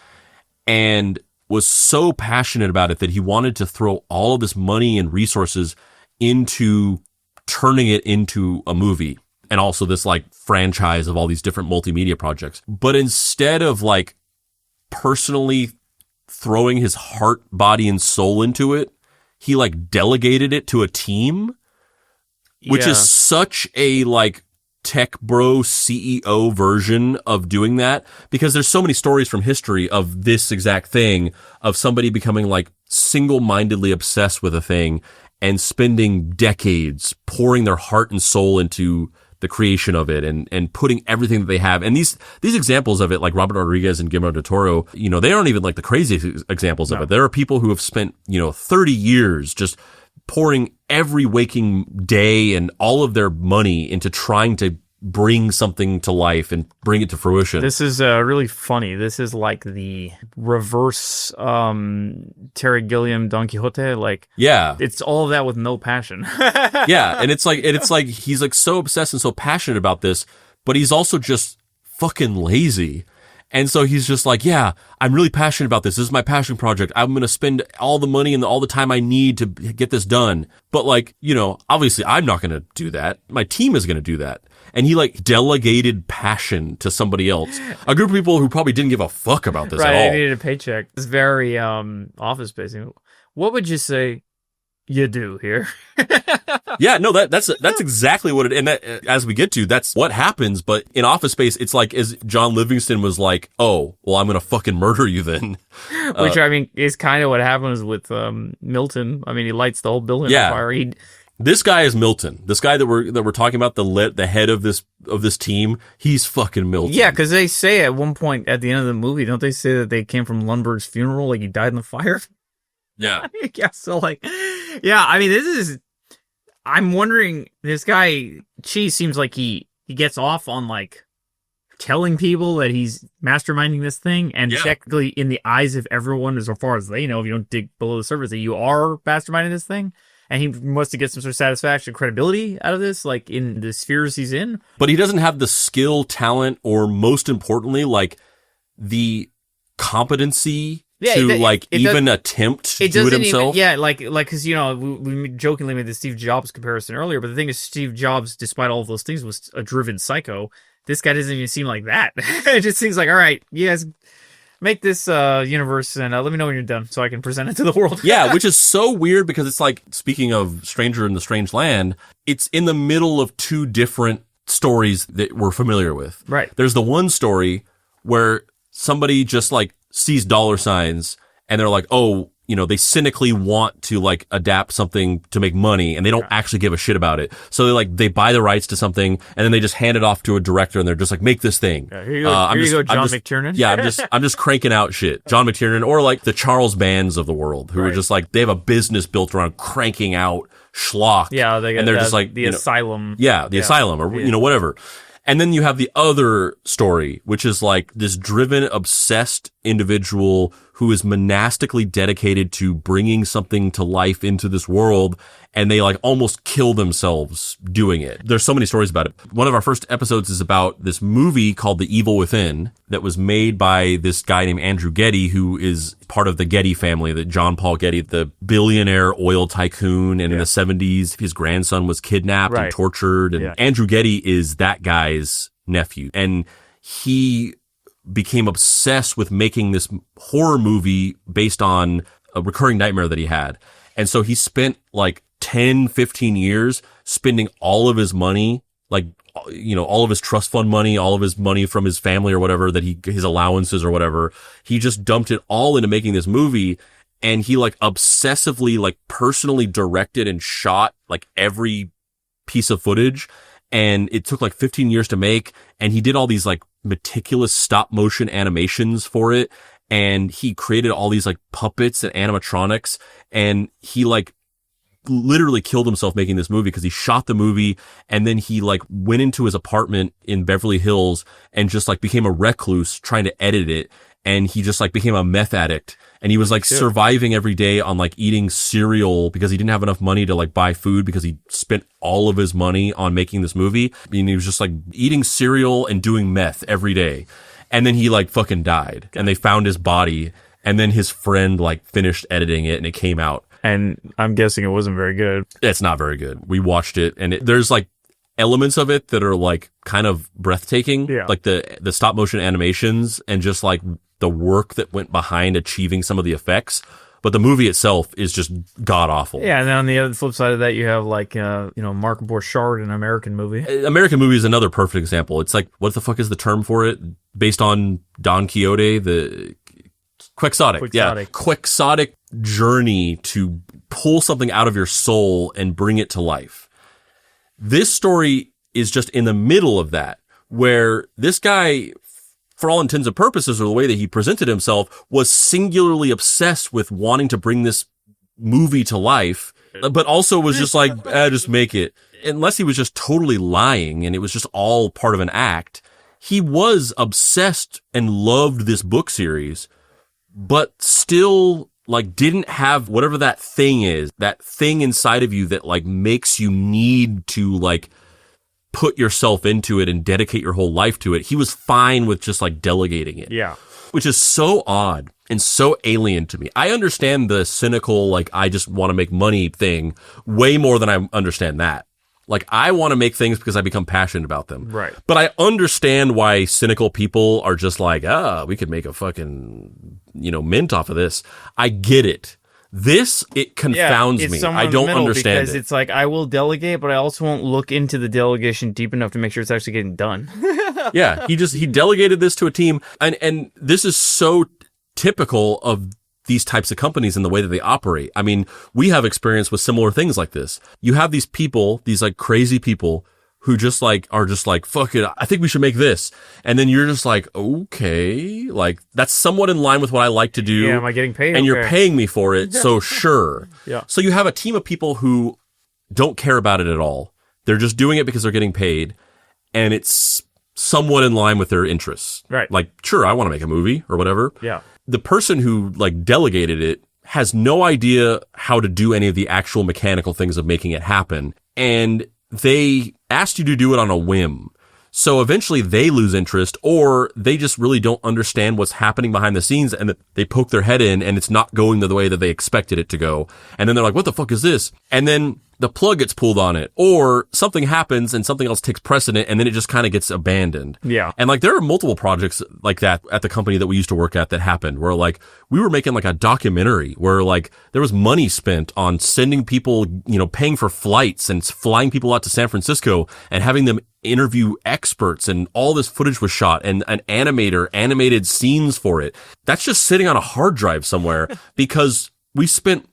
and was so passionate about it that he wanted to throw all of this money and resources into turning it into a movie and also this like franchise of all these different multimedia projects. But instead of like personally throwing his heart, body, and soul into it, he like delegated it to a team, which is such a like tech bro CEO version of doing that, because there's so many stories from history of this exact thing, of somebody becoming like single-mindedly obsessed with a thing and spending decades pouring their heart and soul into the creation of it and putting everything that they have. And these examples of it, like Robert Rodriguez and Guillermo del Toro, you know, they aren't even like the craziest examples of it. There are people who have spent, 30 years just pouring every waking day and all of their money into trying to bring something to life and bring it to fruition. This is really funny. This is like the reverse Terry Gilliam Don Quixote. Like, yeah, it's all of that with no passion. Yeah, and it's like he's like so obsessed and so passionate about this, but he's also just fucking lazy. And so he's just like, yeah, I'm really passionate about this. This is my passion project. I'm going to spend all the money and all the time I need to get this done. But like, obviously I'm not going to do that. My team is going to do that. And he like delegated passion to somebody else. A group of people who probably didn't give a fuck about this at all. Right, I needed a paycheck. It's very office-based. What would you say you do here? Yeah, no, that's exactly what it, and that, as we get to, that's what happens. But in Office Space, it's like, as John Livingston was like, oh, well, I'm going to fucking murder you then. Which, I mean, is kind of what happens with Milton. I mean, he lights the whole building on fire. This guy is Milton. This guy that we're talking about, the head of this team, he's fucking Milton. Yeah, because they say at one point at the end of the movie, don't they say that they came from Lundberg's funeral, like he died in the fire? Yeah. Yeah, so like, yeah, I mean, I'm wondering, this guy, Qi, seems like he gets off on like telling people that he's masterminding this thing, and technically in the eyes of everyone, as far as they know, if you don't dig below the surface, that you are masterminding this thing. And he wants to get some sort of satisfaction, credibility out of this, like in the spheres he's in. But he doesn't have the skill, talent, or most importantly, like the competency to even attempt to do it himself. Because we jokingly made the Steve Jobs comparison earlier, but the thing is, Steve Jobs, despite all of those things, was a driven psycho. This guy doesn't even seem like that. It just seems like, all right, you guys make this universe and let me know when you're done so I can present it to the world. Yeah, which is so weird because it's like, speaking of Stranger in the Strange Land, it's in the middle of two different stories that we're familiar with. Right. There's the one story where somebody just like sees dollar signs and they're like, oh, they cynically want to like adapt something to make money, and they don't actually give a shit about it. So they buy the rights to something and then they just hand it off to a director and they're just like, make this thing. Yeah, here you go, John McTiernan. Yeah, I'm just cranking out shit. John McTiernan, or like the Charles Bands of the world, who are just like, they have a business built around cranking out schlock. Yeah, and they're just like the Asylum. Yeah, the Asylum, or whatever. And then you have the other story, which is like this driven, obsessed individual who is monastically dedicated to bringing something to life into this world, and they like almost kill themselves doing it. There's so many stories about it. One of our first episodes is about this movie called The Evil Within that was made by this guy named Andrew Getty, who is part of the Getty family, that John Paul Getty, the billionaire oil tycoon. And in the 70s, his grandson was kidnapped and tortured. And Andrew Getty is that guy's nephew. And he became obsessed with making this horror movie based on a recurring nightmare that he had. And so he spent like 10, 15 years spending all of his money, like, you know, all of his trust fund money, all of his money from his family or whatever that his allowances or whatever. He just dumped it all into making this movie. And he like obsessively, like personally directed and shot like every piece of footage. And it took like 15 years to make. And he did all these like meticulous stop motion animations for it. And he created all these like puppets and animatronics. And he like literally killed himself making this movie because he shot the movie and then he like went into his apartment in Beverly Hills and just like became a recluse trying to edit it. And he just like became a meth addict and he was like surviving every day on like eating cereal because he didn't have enough money to like buy food because he spent all of his money on making this movie. I mean, he was just like eating cereal and doing meth every day. And then he like fucking died and they found his body and then his friend like finished editing it and it came out. And I'm guessing it wasn't very good. It's not very good. We watched it and there's like elements of it that are like kind of breathtaking. Yeah. Like the stop motion animations and just like the work that went behind achieving some of the effects. But the movie itself is just god awful. Yeah, and then on the other flip side of that, you have like, Mark Borchardt in an American movie. American movie is another perfect example. It's like, what the fuck is the term for it? Based on Don Quixote, the quixotic. Yeah, quixotic journey to pull something out of your soul and bring it to life. This story is just in the middle of that, where this guy, for all intents and purposes, or the way that he presented himself, was singularly obsessed with wanting to bring this movie to life, but also was just like, just make it. Unless he was just totally lying and it was just all part of an act. He was obsessed and loved this book series, but still like didn't have whatever that thing is, that thing inside of you that like makes you need to like put yourself into it and dedicate your whole life to it. He was fine with just like delegating it. Yeah. Which is so odd and so alien to me. I understand the cynical, like, I just want to make money thing way more than I understand that. Like, I want to make things because I become passionate about them. Right. But I understand why cynical people are just like, we could make a fucking, mint off of this. I get it. This, it confounds me. I don't understand because it. It's like, I will delegate, but I also won't look into the delegation deep enough to make sure it's actually getting done. Yeah, he delegated this to a team. And this is so typical of these types of companies and the way that they operate. I mean, we have experience with similar things like this. You have these people, these like crazy people who just like are just like, fuck it, I think we should make this. And then you're just like, okay, like that's somewhat in line with what I like to do. Yeah, am I getting paid? And you're paying me for it, so sure. Yeah. So you have a team of people who don't care about it at all. They're just doing it because they're getting paid, and it's somewhat in line with their interests. Right. Like, sure, I want to make a movie or whatever. Yeah. The person who like delegated it has no idea how to do any of the actual mechanical things of making it happen. And they asked you to do it on a whim. So eventually they lose interest, or they just really don't understand what's happening behind the scenes, and that they poke their head in and it's not going the way that they expected it to go. And then they're like, what the fuck is this? And then the plug gets pulled on it, or something happens and something else takes precedent, and then it just kind of gets abandoned. Yeah. And like, there are multiple projects like that at the company that we used to work at that happened, where like we were making like a documentary where like there was money spent on sending people, paying for flights and flying people out to San Francisco and having them interview experts, and all this footage was shot, and an animator animated scenes for it. That's just sitting on a hard drive somewhere because we spent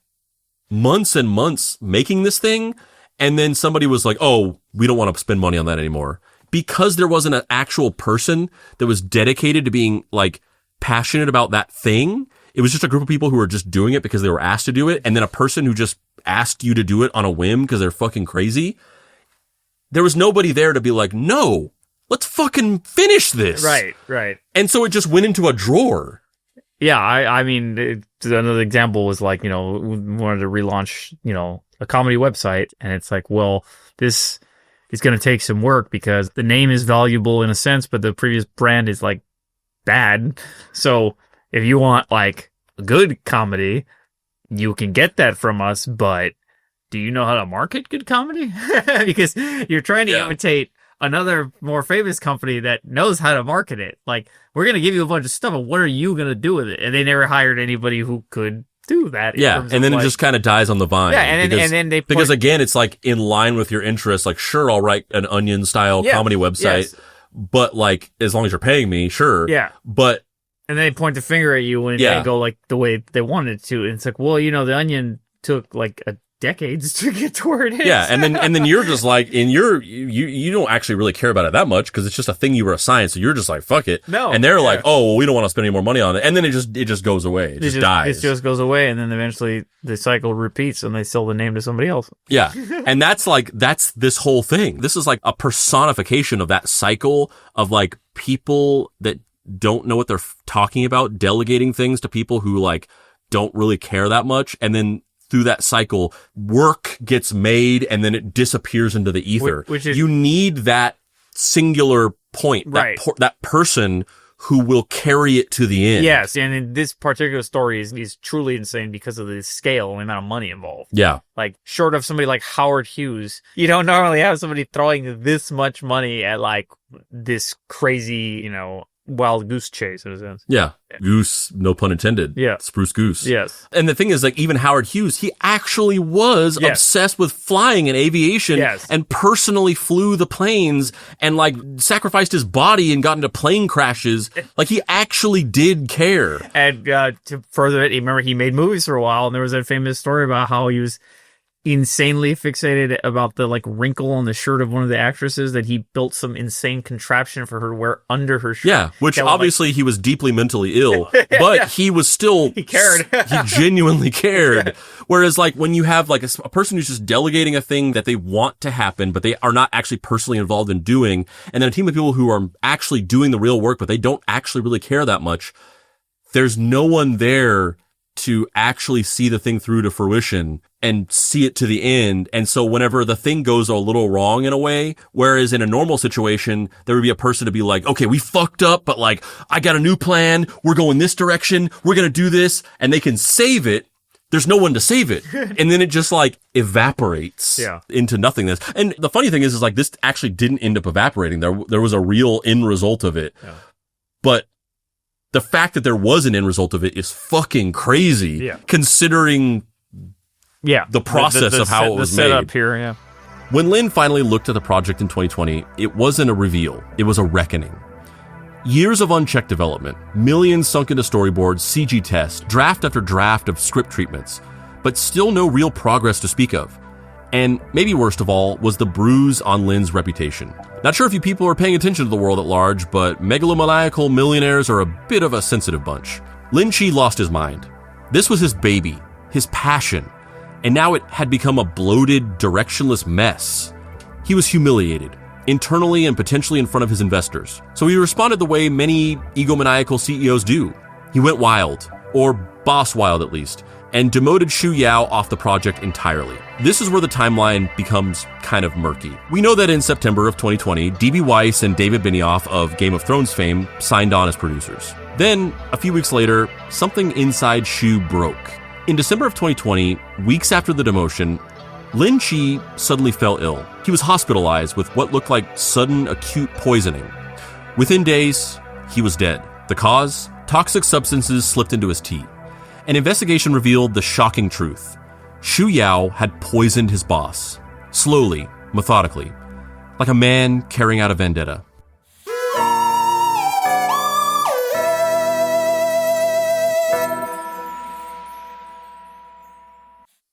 months and months making this thing, and then somebody was like, oh, we don't want to spend money on that anymore. Because there wasn't an actual person that was dedicated to being like passionate about that thing. It was just a group of people who were just doing it because they were asked to do it, and then a person who just asked you to do it on a whim because they're fucking crazy. There was nobody there to be like, no, let's fucking finish this. Right. And so it just went into a drawer. Yeah, I mean, another example was like, we wanted to relaunch, a comedy website, and it's like, well, this is going to take some work because the name is valuable in a sense, but the previous brand is like bad. So if you want like a good comedy, you can get that from us, but do you know how to market good comedy? Because you're trying to imitate another more famous company that knows how to market it. Like, we're going to give you a bunch of stuff, but what are you going to do with it? And they never hired anybody who could do that. Yeah, and then it just kind of dies on the vine. Yeah, and then they because again, it's like in line with your interests. Like, sure, I'll write an Onion style comedy website, but like as long as you're paying me, sure. Yeah, but and then they point the finger at you when they go like the way they wanted to, and it's like, well, you know, the Onion took like decades to get to where it is. Yeah, and then you're just like, you don't actually really care about it that much because it's just a thing you were assigned, so you're just like, fuck it. No. And they're like, oh, well, we don't want to spend any more money on it. And then it just goes away. It just dies. It just goes away, and then eventually the cycle repeats and they sell the name to somebody else. Yeah. And that's this whole thing. This is like a personification of that cycle of like people that don't know what they're talking about, delegating things to people who like don't really care that much, and then through that cycle, work gets made and then it disappears into the ether. Which is, you need that singular point, right. that person who will carry it to the end. Yes, and in this particular story is truly insane because of the scale and the amount of money involved. Yeah. Like, short of somebody like Howard Hughes, you don't normally have somebody throwing this much money at like this crazy, you know, wild goose chase in a sense. Yeah. Goose, no pun intended. Yeah. Spruce goose. Yes. And the thing is, like, even Howard Hughes, he actually was obsessed with flying and aviation and personally flew the planes and, like, sacrificed his body and got into plane crashes. Like, he actually did care. And to further it, remember, he made movies for a while, and there was a famous story about how he was insanely fixated about the like wrinkle on the shirt of one of the actresses, that he built some insane contraption for her to wear under her shirt. Yeah, which obviously he was deeply mentally ill, but he was still... He cared. He genuinely cared. Yeah. Whereas like when you have like a person who's just delegating a thing that they want to happen, but they are not actually personally involved in doing, and then a team of people who are actually doing the real work, but they don't actually really care that much, there's no one there to actually see the thing through to fruition and see it to the end. And so whenever the thing goes a little wrong in a way, whereas in a normal situation, there would be a person to be like, okay, we fucked up, but like, I got a new plan. We're going this direction. We're going to do this. And they can save it. There's no one to save it. And then it just like evaporates into nothingness. And the funny thing is like, this actually didn't end up evaporating. There was a real end result of it. Yeah. But the fact that there was an end result of it is fucking crazy, considering the process of how it was made. Setup here, When Lin finally looked at the project in 2020, it wasn't a reveal. It was a reckoning. Years of unchecked development, millions sunk into storyboards, CG tests, draft after draft of script treatments, but still no real progress to speak of. And maybe worst of all was the bruise on Lin's reputation. Not sure if you people are paying attention to the world at large, but megalomaniacal millionaires are a bit of a sensitive bunch. Lin Qi lost his mind. This was his baby, his passion, and now it had become a bloated, directionless mess. He was humiliated, internally and potentially in front of his investors. So he responded the way many egomaniacal CEOs do. He went wild, or boss wild at least, and demoted Xu Yao off the project entirely. This is where the timeline becomes kind of murky. We know that in September of 2020, D.B. Weiss and David Benioff of Game of Thrones fame signed on as producers. Then, a few weeks later, something inside Xu broke. In December of 2020, weeks after the demotion, Lin Qi suddenly fell ill. He was hospitalized with what looked like sudden acute poisoning. Within days, he was dead. The cause? Toxic substances slipped into his tea. An investigation revealed the shocking truth. Xu Yao had poisoned his boss. Slowly, methodically. Like a man carrying out a vendetta.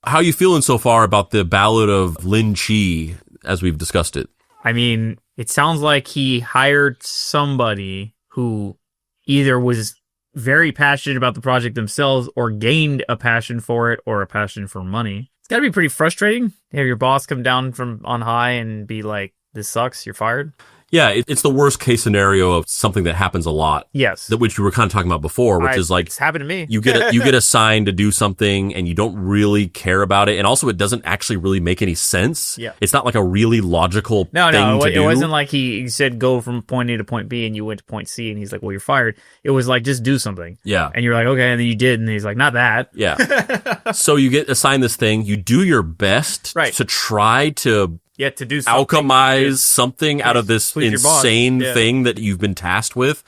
How are you feeling so far about the Ballad of Lin Qi as we've discussed it? I mean, it sounds like he hired somebody who either was very passionate about the project themselves or gained a passion for it or a passion for money. It's got to be pretty frustrating to have your boss come down from on high and be like, this sucks, you're fired. Yeah, it's the worst case scenario of something that happens a lot. Yes. Which you were kind of talking about before, which is like... It's happened to me. You get assigned to do something and you don't really care about it. And also it doesn't actually really make any sense. Yeah. It's not like a really logical thing to do. It wasn't like he said go from point A to point B and you went to point C and he's like, well, you're fired. It was like, just do something. Yeah. And you're like, okay. And then you did. And he's like, not that. Yeah. So you get assigned this thing. You do your best to try to... to do something. Alchemize something out of this insane thing that you've been tasked with.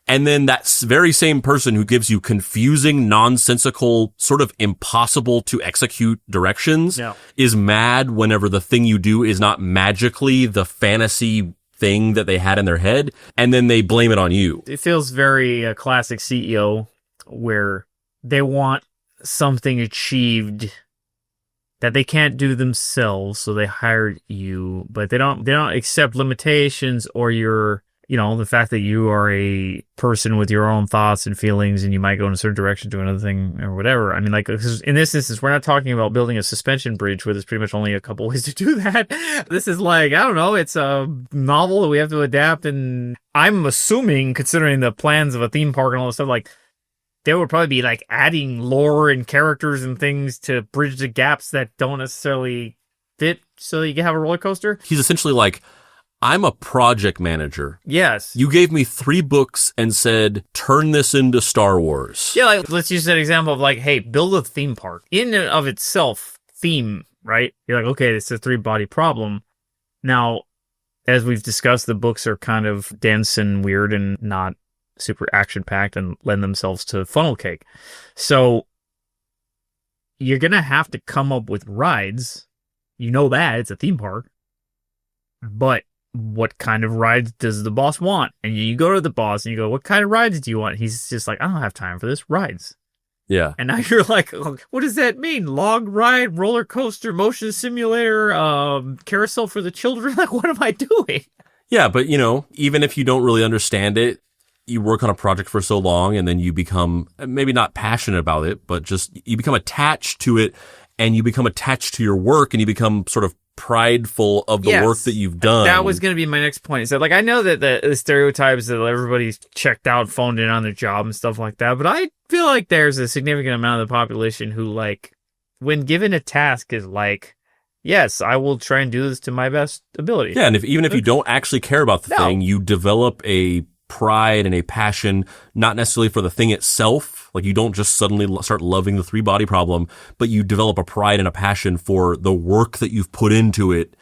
And then that very same person who gives you confusing, nonsensical, sort of impossible to execute directions is mad whenever the thing you do is not magically the fantasy thing that they had in their head, and then they blame it on you. It feels very classic CEO, where they want something achieved that they can't do themselves, so they hired you, but they don't accept limitations or your, the fact that you are a person with your own thoughts and feelings, and you might go in a certain direction to another thing or whatever. I mean, like, in this instance, we're not talking about building a suspension bridge where there's pretty much only a couple ways to do that. This is like, I don't know, it's a novel that we have to adapt, and I'm assuming, considering the plans of a theme park and all this stuff, like, there would probably be like adding lore and characters and things to bridge the gaps that don't necessarily fit so you can have a roller coaster. He's essentially like, I'm a project manager. Yes. You gave me 3 books and said, turn this into Star Wars. Yeah, like, let's use that example of like, hey, build a theme park. In and of itself, theme, right? You're like, okay, it's a 3-body problem. Now, as we've discussed, the books are kind of dense and weird and not super action-packed and lend themselves to funnel cake. So you're going to have to come up with rides. You know that. It's a theme park. But what kind of rides does the boss want? And you go to the boss and you go, what kind of rides do you want? He's just like, I don't have time for this. Rides. Yeah. And now you're like, what does that mean? Log ride, roller coaster, motion simulator, carousel for the children? Like, what am I doing? Yeah, but, even if you don't really understand it, you work on a project for so long and then you become maybe not passionate about it, but just you become attached to it, and you become attached to your work, and you become sort of prideful of the work that you've done. That was going to be my next point. So, like, I know that the stereotypes that everybody's checked out, phoned in on their job and stuff like that, but I feel like there's a significant amount of the population who, like, when given a task is like, yes, I will try and do this to my best ability. Yeah, and even if you don't actually care about the thing, you develop a pride and a passion, not necessarily for the thing itself. Like, you don't just suddenly start loving the 3-body problem, but you develop a pride and a passion for the work that you've put into it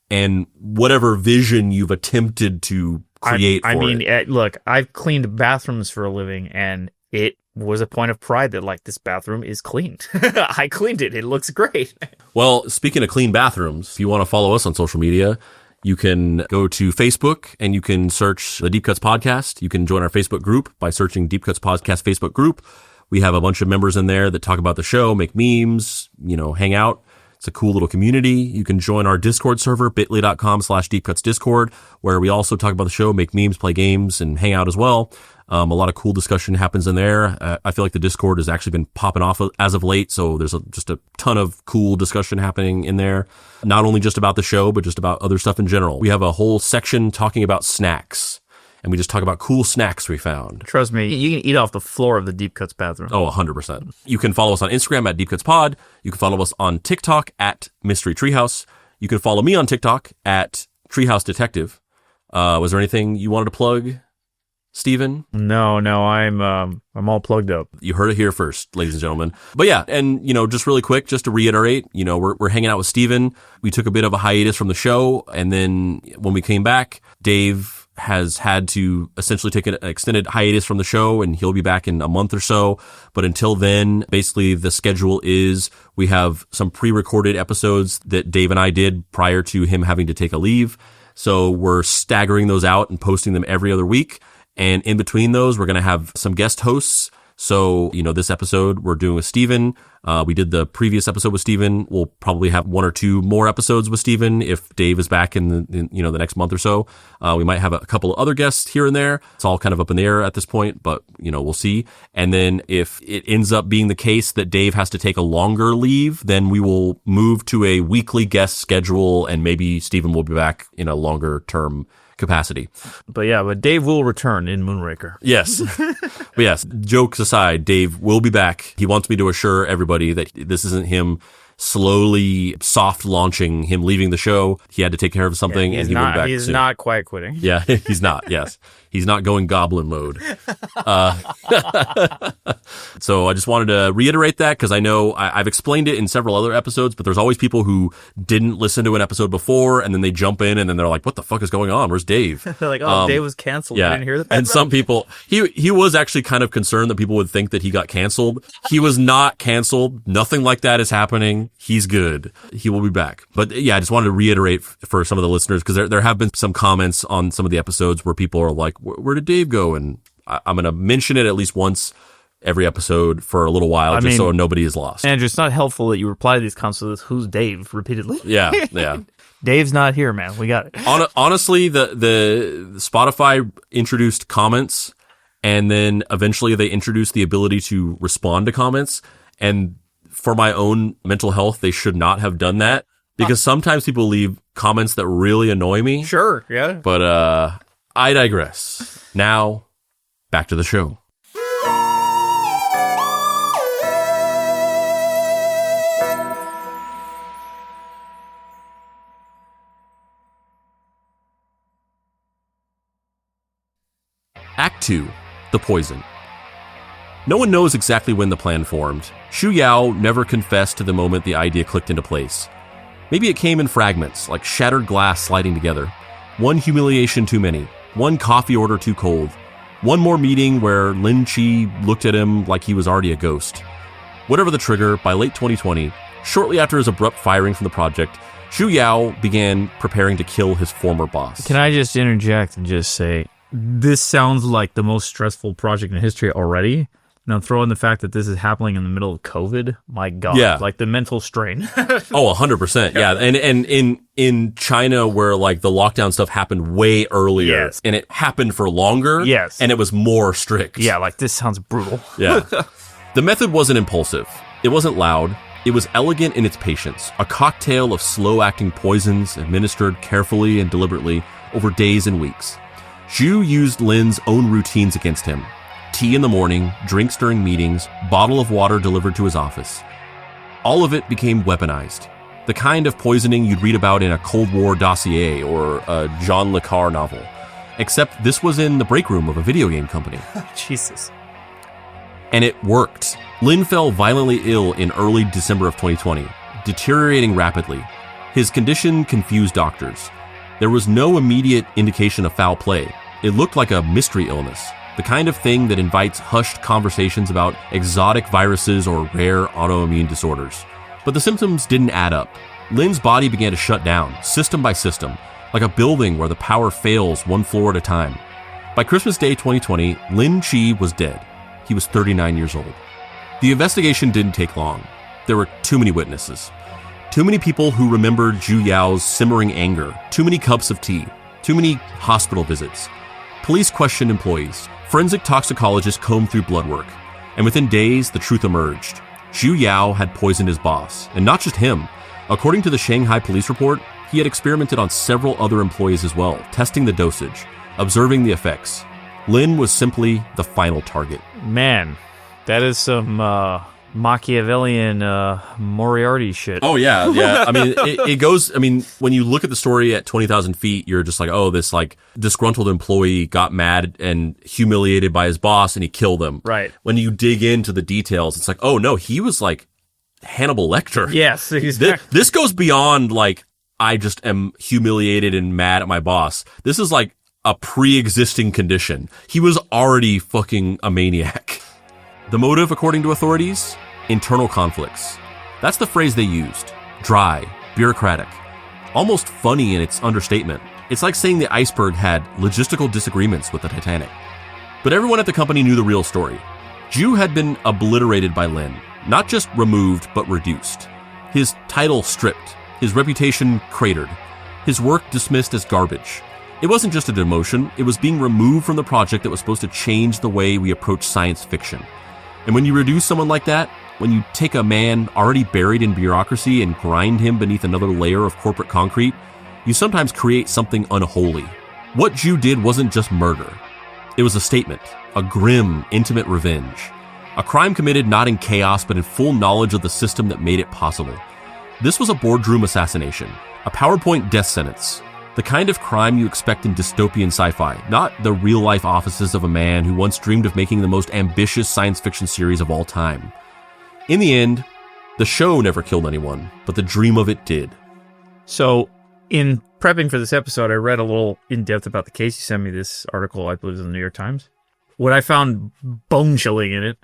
and whatever vision you've attempted to create for it. Look, I've cleaned bathrooms for a living, and it was a point of pride that, like, this bathroom is clean. I cleaned it. It looks great. Well, speaking of clean bathrooms, if you want to follow us on social media, you can go to Facebook and you can search the Deep Cuts Podcast. You can join our Facebook group by searching Deep Cuts Podcast Facebook group. We have a bunch of members in there that talk about the show, make memes, hang out. It's a cool little community. You can join our Discord server, bit.ly.com/deepcutsdiscord, where we also talk about the show, make memes, play games, and hang out as well. A lot of cool discussion happens in there. I feel like the Discord has actually been popping off as of late, so there's just a ton of cool discussion happening in there. Not only just about the show, but just about other stuff in general. We have a whole section talking about snacks, and we just talk about cool snacks we found. Trust me, you can eat off the floor of the Deep Cuts bathroom. Oh, 100%. You can follow us on Instagram at Deep Cuts Pod. You can follow us on TikTok at Mystery Treehouse. You can follow me on TikTok at Treehouse Detective. Was there anything you wanted to plug, Steven? No, I'm all plugged up. You heard it here first, ladies and gentlemen. But yeah, and just really quick, just to reiterate, we're hanging out with Steven. We took a bit of a hiatus from the show, and then when we came back, Dave has had to essentially take an extended hiatus from the show, and he'll be back in a month or so. But until then, basically the schedule is we have some pre-recorded episodes that Dave and I did prior to him having to take a leave. So we're staggering those out and posting them every other week. And in between those, we're going to have some guest hosts. So, this episode we're doing with Steven. We did the previous episode with Steven. We'll probably have 1 or 2 more episodes with Steven if Dave is back in the next month or so. We might have a couple of other guests here and there. It's all kind of up in the air at this point, but, we'll see. And then if it ends up being the case that Dave has to take a longer leave, then we will move to a weekly guest schedule, and maybe Steven will be back in a longer term capacity. But Dave will return in Moonraker. Yes. But yes, jokes aside, Dave will be back. He wants me to assure everybody that this isn't him slowly soft launching him leaving the show. He had to take care of something, and he will be back He's soon. not quite quitting. Yeah, he's not. Yes. He's not going goblin mode. So I just wanted to reiterate that because I know I've explained it in several other episodes, but there's always people who didn't listen to an episode before and then they jump in and then they're like, what the fuck is going on? Where's Dave? They're like, oh, Dave was canceled. Yeah. I didn't hear that. And some people, he was actually kind of concerned that people would think that he got canceled. He was not canceled. Nothing like that is happening. He's good. He will be back. But yeah, I just wanted to reiterate for some of the listeners because there have been some comments on some of the episodes where people are like, where did Dave go? And I'm going to mention it at least once every episode for a little while, so nobody is lost. Andrew, it's not helpful that you reply to these comments with who's Dave repeatedly. Yeah. Dave's not here, man. We got it. Honestly, the Spotify introduced comments, and then eventually they introduced the ability to respond to comments. And for my own mental health, they should not have done that because sometimes people leave comments that really annoy me. Sure, yeah. But I digress. Now, back to the show. Act 2, The Poison. No one knows exactly when the plan formed. Xu Yao never confessed to the moment the idea clicked into place. Maybe it came in fragments, like shattered glass sliding together. One humiliation too many. One coffee order too cold. One more meeting where Lin Qi looked at him like he was already a ghost. Whatever the trigger, by late 2020, shortly after his abrupt firing from the project, Xu Yao began preparing to kill his former boss. Can I just interject and just say, this sounds like the most stressful project in history already. Now throw in the fact that this is happening in the middle of COVID. My God, yeah. Like the mental strain. Oh, 100%. Yeah. And in China where like the lockdown stuff happened way earlier Yes. and it happened for longer. Yes. And it was more strict. Yeah, like this sounds brutal. Yeah. The method wasn't impulsive. It wasn't loud. It was elegant in its patience. A cocktail of slow-acting poisons administered carefully and deliberately over days and weeks. Xu used Lin's own routines against him. Tea in the morning, drinks during meetings, bottle of water delivered to his office. All of it became weaponized. The kind of poisoning you'd read about in a Cold War dossier or a John le Carre novel. Except this was in the break room of a video game company. Jesus. And it worked. Lin fell violently ill in early December of 2020, deteriorating rapidly. His condition confused doctors. There was no immediate indication of foul play. It looked like a mystery illness, the kind of thing that invites hushed conversations about exotic viruses or rare autoimmune disorders. But the symptoms didn't add up. Lin's body began to shut down, system by system, like a building where the power fails one floor at a time. By Christmas Day 2020, Lin Qi was dead. He was 39 years old. The investigation didn't take long. There were too many witnesses. Too many people who remembered Xu Yao's simmering anger, too many cups of tea, too many hospital visits. Police questioned employees. Forensic toxicologists combed through blood work. And within days, the truth emerged. Xu Yao had poisoned his boss, and not just him. According to the Shanghai police report, he had experimented on several other employees as well, testing the dosage, observing the effects. Lin was simply the final target. Man, that is some Machiavellian Moriarty shit. Oh, yeah. I mean, it goes, when you look at the story at 20,000 feet, you're just like, oh, this like disgruntled employee got mad and humiliated by his boss and he killed him. Right. When you dig into the details, it's like, oh, no, he was like Hannibal Lecter. Yes. This goes beyond like, I just am humiliated and mad at my boss. This is like a pre-existing condition. He was already fucking a maniac. The motive, according to authorities? Internal conflicts. That's the phrase they used. Dry, bureaucratic, almost funny in its understatement. It's like saying the iceberg had logistical disagreements with the Titanic. But everyone at the company knew the real story. Xu had been obliterated by Lin, not just removed, but reduced. His title stripped, his reputation cratered, his work dismissed as garbage. It wasn't just a demotion, it was being removed from the project that was supposed to change the way we approach science fiction. And when you reduce someone like that, when you take a man already buried in bureaucracy and grind him beneath another layer of corporate concrete, you sometimes create something unholy. What Xu did wasn't just murder. It was a statement, a grim, intimate revenge. A crime committed not in chaos, but in full knowledge of the system that made it possible. This was a boardroom assassination, a PowerPoint death sentence. The kind of crime you expect in dystopian sci-fi, not the real-life offices of a man who once dreamed of making the most ambitious science fiction series of all time. In the end, the show never killed anyone, but the dream of it did. So, in prepping for this episode, I read a little in-depth about the case. You sent me this article, I believe it was in the New York Times. What I found bone-chilling in it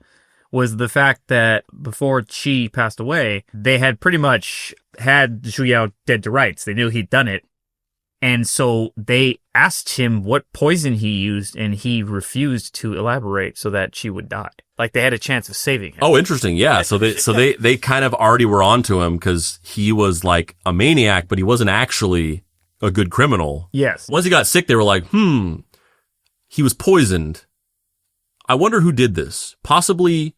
was the fact that before Qi passed away, they had pretty much had Zhu Yao dead to rights. They knew he'd done it. And so they asked him what poison he used, and he refused to elaborate so that Qi would die. Like they had a chance of saving him. Oh, interesting. Yeah. So they kind of already were onto him because he was like a maniac, but he wasn't actually a good criminal. Yes. Once he got sick, they were like, he was poisoned. I wonder who did this. Possibly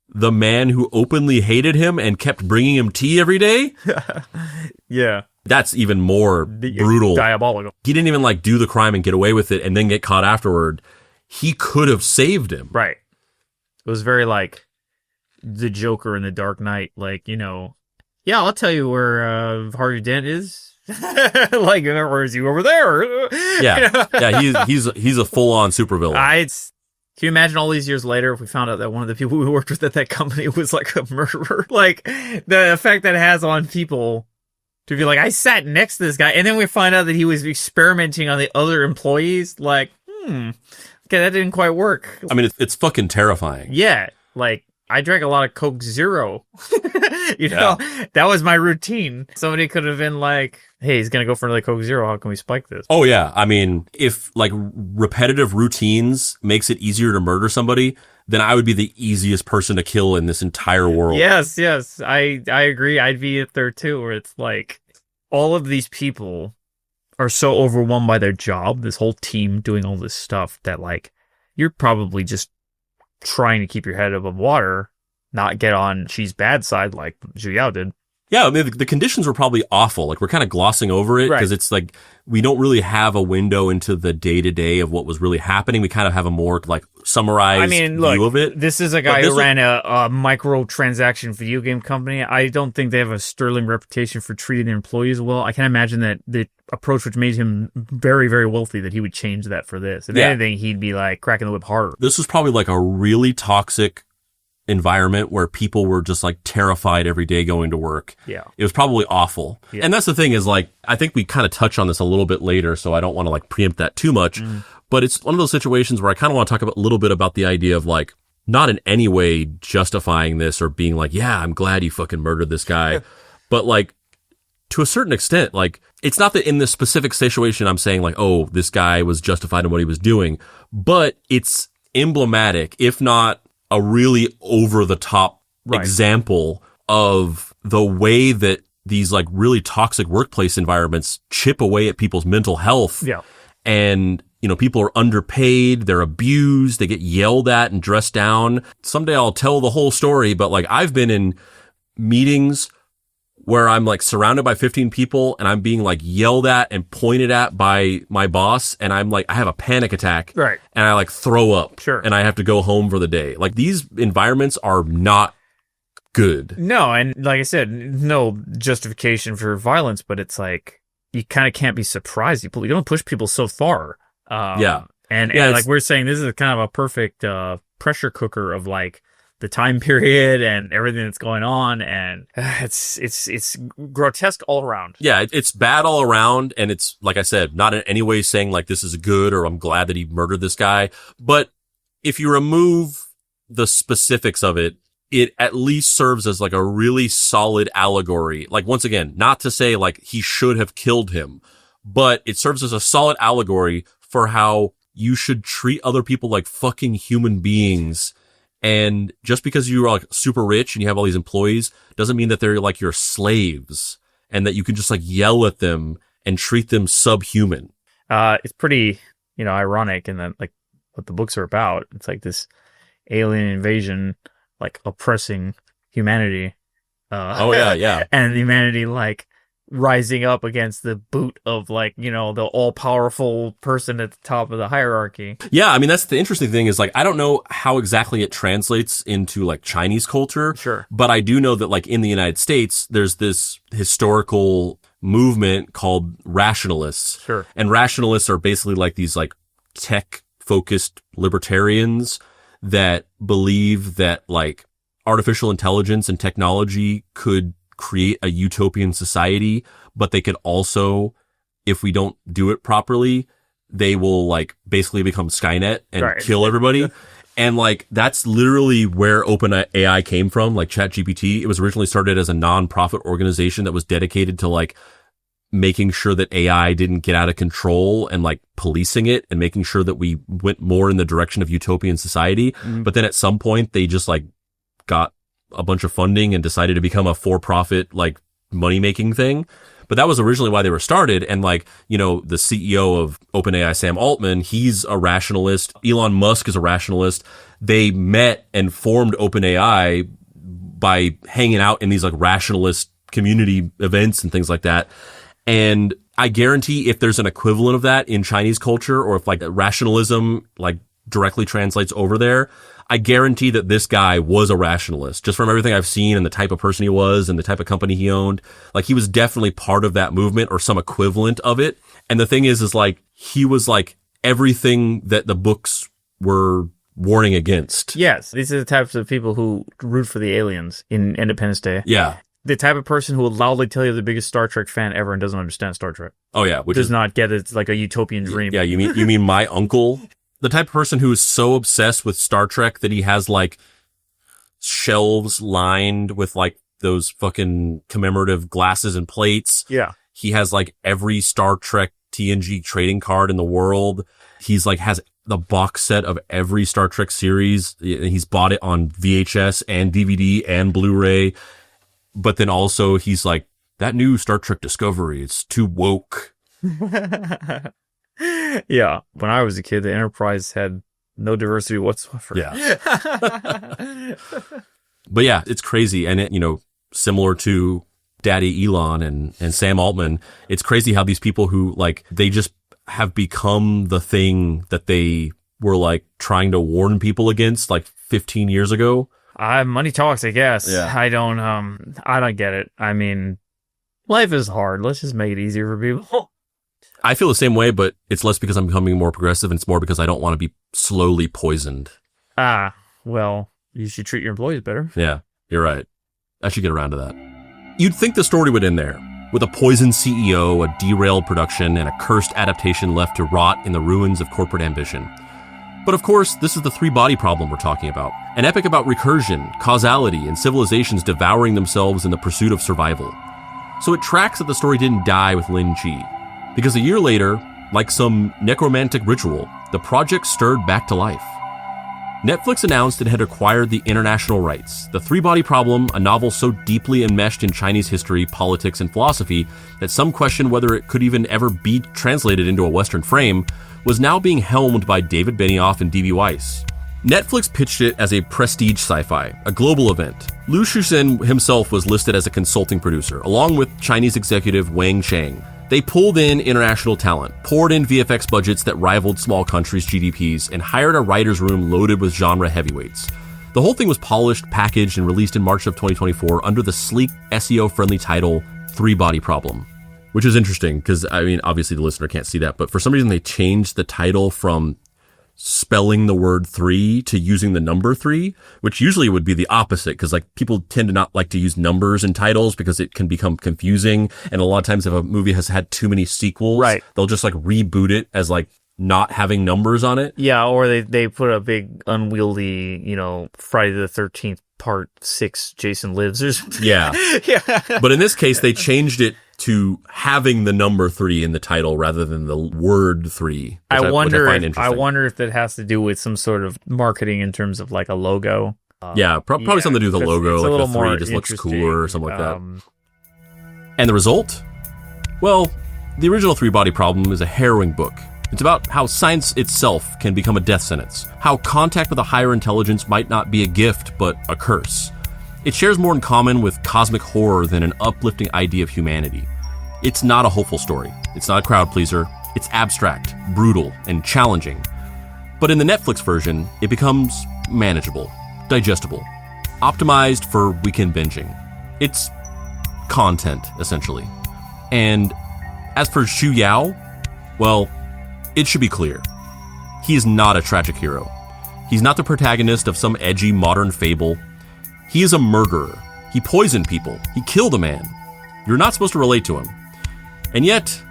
the man who openly hated him and kept bringing him tea every day? Yeah. That's even more brutal. Diabolical. He didn't even like do the crime and get away with it and then get caught afterward. He could have saved him. Right. It was very like the Joker in the Dark Knight. Like, you know, yeah, I'll tell you where Harvey Dent is. Like, or is he over there? Yeah. Yeah, he's a full-on supervillain. Can you imagine all these years later if we found out that one of the people we worked with at that company was like a murderer? Like, the effect that it has on people to be like, I sat next to this guy, and then we find out that he was experimenting on the other employees. Like, okay, that didn't quite work. I mean, it's fucking terrifying. Yeah, like, I drank a lot of Coke Zero. You know, that was my routine. Somebody could have been like, hey, he's going to go for another Coke Zero. How can we spike this? Oh, yeah. I mean, if like repetitive routines makes it easier to murder somebody, then I would be the easiest person to kill in this entire world. Yes. I agree. I'd be it there too, where it's like all of these people are so overwhelmed by their job, this whole team doing all this stuff, that like you're probably just trying to keep your head above water, not get on Qi's bad side like Zhu Yao did. Yeah, I mean, the conditions were probably awful. Like, we're kind of glossing over it because it's like we don't really have a window into the day-to-day of what was really happening. We kind of have a more, like, summarized view of it. This is a guy who ran a microtransaction video game company. I don't think they have a sterling reputation for treating their employees well. I can imagine that the approach which made him very, very wealthy, that he would change that for this. If anything, he'd be, like, cracking the whip harder. This was probably, like, a really toxic environment where people were just like terrified every day going to work. Yeah. It was probably awful. Yeah. And that's the thing is like, I think we kind of touch on this a little bit later, so I don't want to like preempt that too much, but it's one of those situations where I kind of want to talk a little bit about the idea of like, not in any way justifying this or being like, yeah, I'm glad you fucking murdered this guy. But like, to a certain extent, like, it's not that in this specific situation I'm saying like, oh, this guy was justified in what he was doing, but it's emblematic, if not a really over-the-top example of the way that these like really toxic workplace environments chip away at people's mental health. Yeah. And, you know, people are underpaid, they're abused, they get yelled at and dressed down. Someday I'll tell the whole story, but like I've been in meetings where I'm like surrounded by 15 people and I'm being like yelled at and pointed at by my boss. And I'm like, I have a panic attack. Right. And I like throw up. Sure. And I have to go home for the day. Like these environments are not good. No. And like I said, no justification for violence, but it's like, you kind of can't be surprised. You don't push people so far. And like we're saying, this is kind of a perfect pressure cooker of like, the time period and everything that's going on, and it's grotesque all around. Yeah, it's bad all around, and it's, like I said, not in any way saying like this is good or I'm glad that he murdered this guy, but if you remove the specifics of it, it at least serves as like a really solid allegory. Like, once again, not to say like he should have killed him, but it serves as a solid allegory for how you should treat other people like fucking human beings. And just because you're like super rich and you have all these employees doesn't mean that they're like your slaves and that you can just like yell at them and treat them subhuman. It's pretty, you know, ironic in that like what the books are about. It's like this alien invasion, like oppressing humanity. Yeah. And humanity like rising up against the boot of like, you know, the all-powerful person at the top of the hierarchy. Yeah, I mean, that's the interesting thing is like, I don't know how exactly it translates into like Chinese culture. Sure. But I do know that like in the United States, there's this historical movement called rationalists. Sure. And rationalists are basically like these like tech-focused libertarians that believe that like artificial intelligence and technology could create a utopian society, but they could also, if we don't do it properly, they will like basically become Skynet and kill everybody. And like, that's literally where OpenAI came from, like ChatGPT. It was originally started as a non-profit organization that was dedicated to like making sure that AI didn't get out of control and like policing it and making sure that we went more in the direction of utopian society. But then at some point they just like got a bunch of funding and decided to become a for-profit like money-making thing. But that was originally why they were started. And like, you know, the CEO of OpenAI, Sam Altman, he's a rationalist. Elon Musk is a rationalist. They met and formed OpenAI by hanging out in these like rationalist community events and things like that. And I guarantee if there's an equivalent of that in Chinese culture, or if like rationalism like directly translates over there, I guarantee that this guy was a rationalist, just from everything I've seen and the type of person he was and the type of company he owned. Like he was definitely part of that movement or some equivalent of it. And the thing is like he was like everything that the books were warning against. Yes, these are the types of people who root for the aliens in Independence Day. Yeah. The type of person who will loudly tell you they're the biggest Star Trek fan ever and doesn't understand Star Trek. Oh yeah, which does not get it's like a utopian dream. Yeah, you mean my uncle? The type of person who is so obsessed with Star Trek that he has like shelves lined with like those fucking commemorative glasses and plates. Yeah. He has like every Star Trek TNG trading card in the world. He's like has the box set of every Star Trek series. He's bought it on VHS and DVD and Blu-ray. But then also he's like, that new Star Trek Discovery, it's too woke. Yeah. When I was a kid, the Enterprise had no diversity whatsoever. Yeah. But yeah, it's crazy. And it, you know, similar to Daddy Elon and Sam Altman, it's crazy how these people who like, they just have become the thing that they were like trying to warn people against like 15 years ago. Money talks, I guess. Yeah. I don't get it. I mean, life is hard. Let's just make it easier for people. I feel the same way, but it's less because I'm becoming more progressive and it's more because I don't want to be slowly poisoned. Well, you should treat your employees better. Yeah, you're right. I should get around to that. You'd think the story would end there, with a poisoned CEO, a derailed production, and a cursed adaptation left to rot in the ruins of corporate ambition. But of course, this is the three-body problem we're talking about. An epic about recursion, causality, and civilizations devouring themselves in the pursuit of survival. So it tracks that the story didn't die with Lin Qi. Because a year later, like some necromantic ritual, the project stirred back to life. Netflix announced it had acquired the international rights. The Three-Body Problem, a novel so deeply enmeshed in Chinese history, politics, and philosophy that some question whether it could even ever be translated into a Western frame, was now being helmed by David Benioff and D.B. Weiss. Netflix pitched it as a prestige sci-fi, a global event. Liu Shusen himself was listed as a consulting producer, along with Chinese executive Wang Chang. They pulled in international talent, poured in VFX budgets that rivaled small countries' GDPs, and hired a writer's room loaded with genre heavyweights. The whole thing was polished, packaged, and released in March of 2024 under the sleek, SEO-friendly title, Three-Body Problem. Which is interesting, because, I mean, obviously the listener can't see that, but for some reason they changed the title from spelling the word 3 to using the number 3, which usually would be the opposite, because like people tend to not like to use numbers in titles because it can become confusing. And a lot of times if a movie has had too many sequels, right, they'll just like reboot it as like not having numbers on it. Yeah, or they put a big unwieldy, Friday the 13th part 6 Jason Lives or something. Yeah. Yeah. But in this case, they changed it to having the number 3 in the title rather than the word 3. I wonder if that has to do with some sort of marketing in terms of like a logo. Probably something to do with the logo. It's like a little the 3 more just looks cooler or something like that. And the result? Well, the original Three-Body Problem is a harrowing book. It's about how science itself can become a death sentence, how contact with a higher intelligence might not be a gift, but a curse. It shares more in common with cosmic horror than an uplifting idea of humanity. It's not a hopeful story. It's not a crowd pleaser. It's abstract, brutal, and challenging. But in the Netflix version, it becomes manageable, digestible, optimized for weekend binging. It's content, essentially. And as for Xu Yao, well, it should be clear. He is not a tragic hero. He's not the protagonist of some edgy modern fable. He is a murderer. He poisoned people. He killed a man. You're not supposed to relate to him. And yet,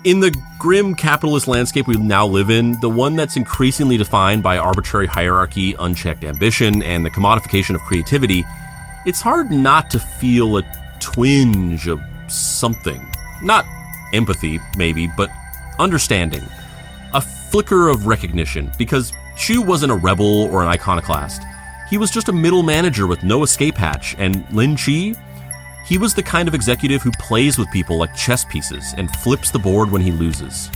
in the grim capitalist landscape we now live in, the one that's increasingly defined by arbitrary hierarchy, unchecked ambition, and the commodification of creativity, it's hard not to feel a twinge of something. Not empathy, maybe, but understanding. A flicker of recognition, because Xu wasn't a rebel or an iconoclast. He was just a middle manager with no escape hatch, and Lin Qi, he was the kind of executive who plays with people like chess pieces and flips the board when he loses.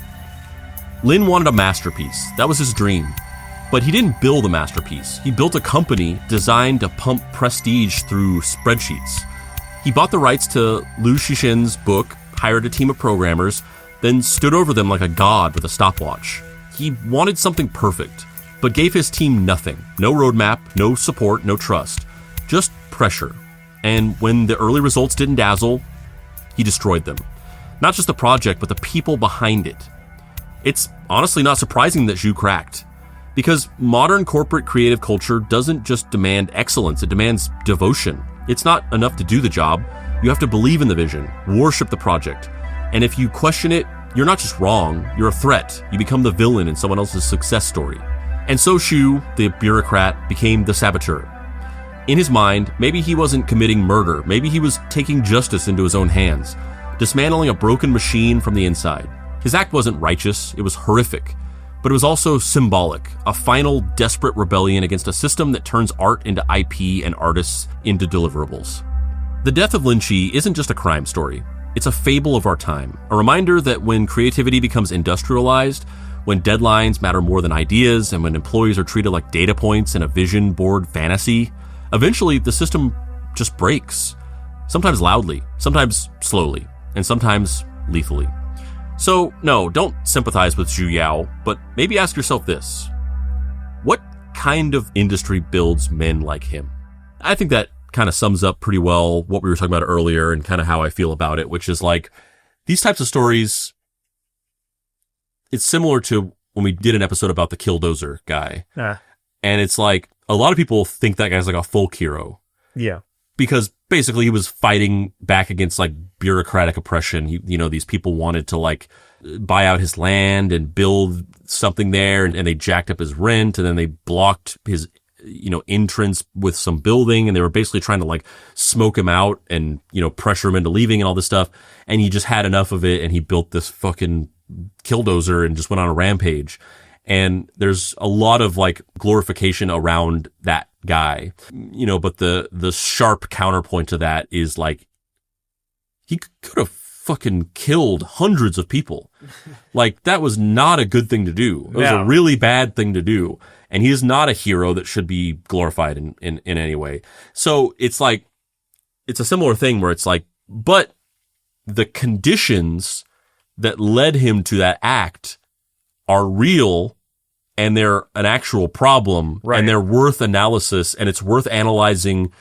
Lin wanted a masterpiece. That was his dream. But he didn't build a masterpiece. He built a company designed to pump prestige through spreadsheets. He bought the rights to Liu Cixin's book, hired a team of programmers, then stood over them like a god with a stopwatch. He wanted something perfect, but gave his team nothing. No roadmap, no support, no trust. Just pressure. And when the early results didn't dazzle, he destroyed them. Not just the project, but the people behind it. It's honestly not surprising that Xu cracked. Because modern corporate creative culture doesn't just demand excellence, it demands devotion. It's not enough to do the job. You have to believe in the vision, worship the project. And if you question it, you're not just wrong, you're a threat. You become the villain in someone else's success story. And so Xu, the bureaucrat, became the saboteur. In his mind, maybe he wasn't committing murder, maybe he was taking justice into his own hands, dismantling a broken machine from the inside. His act wasn't righteous, it was horrific. But it was also symbolic, a final desperate rebellion against a system that turns art into IP and artists into deliverables. The death of Lin Qi isn't just a crime story. It's a fable of our time, a reminder that when creativity becomes industrialized, when deadlines matter more than ideas, and when employees are treated like data points in a vision board fantasy, eventually the system just breaks. Sometimes loudly, sometimes slowly, and sometimes lethally. So, no, don't sympathize with Xu Yao, but maybe ask yourself this. What kind of industry builds men like him? I think that kind of sums up pretty well what we were talking about earlier and kind of how I feel about it, which is like, these types of stories, it's similar to when we did an episode about the Killdozer guy. And it's like, a lot of people think that guy's like a folk hero. Yeah. Because basically he was fighting back against like bureaucratic oppression. These people wanted to like buy out his land and build something there, and they jacked up his rent, and then they blocked his, entrance with some building, and they were basically trying to like smoke him out and, pressure him into leaving and all this stuff. And he just had enough of it, and he built this fucking Killdozer and just went on a rampage. And there's a lot of like glorification around that guy, but the sharp counterpoint to that is like, he could have fucking killed hundreds of people. Like, that was not a good thing to do. It was a really bad thing to do. And he is not a hero that should be glorified in any way. So it's like, it's a similar thing where it's like, but the conditions that led him to that act are real, and they're an actual problem, right, and they're worth analysis, and it's worth analyzing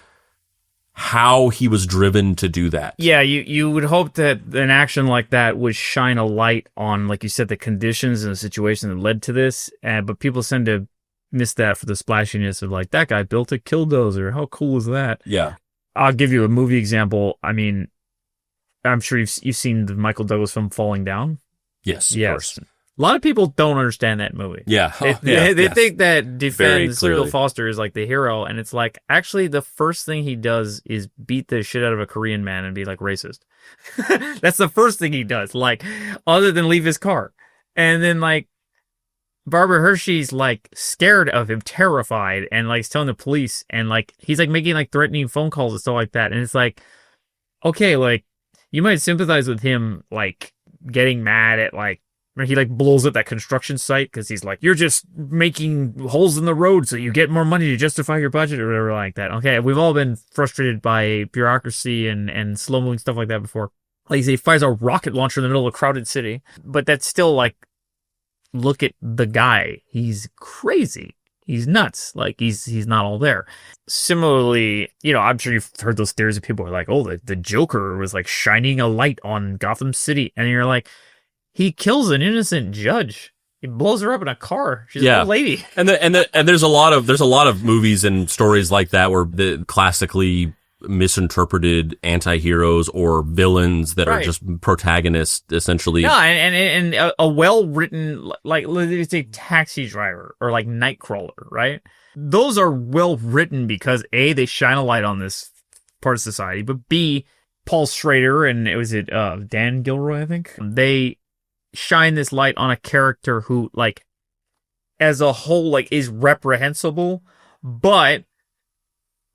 how he was driven to do that. Yeah, you would hope that an action like that would shine a light on, like you said, the conditions and the situation that led to this, but people tend to miss that for the splashiness of like, that guy built a Killdozer. How cool is that? Yeah. I'll give you a movie example. I mean, I'm sure you've seen the Michael Douglas film Falling Down. Yes, of course. A lot of people don't understand that movie. Yeah. They think that Very Cyril clearly. Foster is like the hero, and it's like, actually, the first thing he does is beat the shit out of a Korean man and be like racist. That's the first thing he does, like, other than leave his car. And then, like, Barbara Hershey's like scared of him, terrified, and like telling the police, and like he's like making like threatening phone calls and stuff like that. And it's like, okay, like, you might sympathize with him, like, getting mad at like, when he like blows up that construction site because he's like, you're just making holes in the road so you get more money to justify your budget or whatever like that. Okay, we've all been frustrated by bureaucracy and slow moving stuff like that before. Like, he fires a rocket launcher in the middle of a crowded city, but that's still like, look at the guy. He's crazy. he's nuts. Like he's not all there. Similarly, I'm sure you've heard those theories of people who are like, oh, the Joker was like shining a light on Gotham City, and you're like, he kills an innocent judge. He blows her up in a car. She's an old lady. And there's a lot of movies and stories like that where the classically misinterpreted anti-heroes or villains that are just protagonists essentially. No, and a well-written, like, let's say Taxi Driver or like Nightcrawler, right? Those are well written because A, they shine a light on this part of society, but B, Paul Schrader and Dan Gilroy, I think, they shine this light on a character who, like, as a whole, like, is reprehensible, but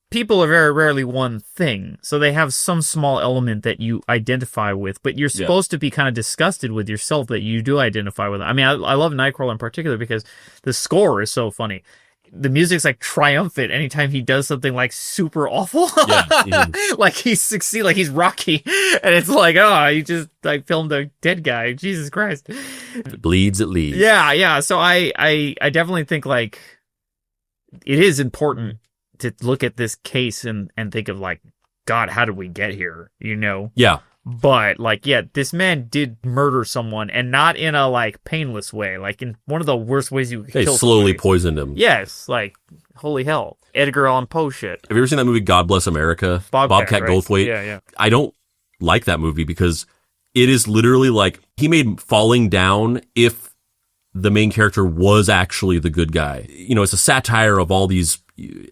people are very rarely one thing, so they have some small element that you identify with, but you're supposed to be kind of disgusted with yourself that you do identify with it. I mean, I love Nightcrawler in particular because the score is so funny. The music's like triumphant anytime he does something like super awful. Like he succeeds, like he's Rocky, and it's like, oh, you just like filmed a dead guy. Jesus Christ! If it bleeds, it leads. Yeah. So I definitely think like it is important to look at this case and think of like, God, how did we get here? Yeah. But like, this man did murder someone, and not in a like painless way, like in one of the worst ways you could kill slowly somebody. Poisoned him. Yes, like holy hell, Edgar Allan Poe shit. Have you ever seen that movie God Bless America? Bobcat right? Goldthwait. Yeah. I don't like that movie because it is literally like he made Falling Down if the main character was actually the good guy. It's a satire of all these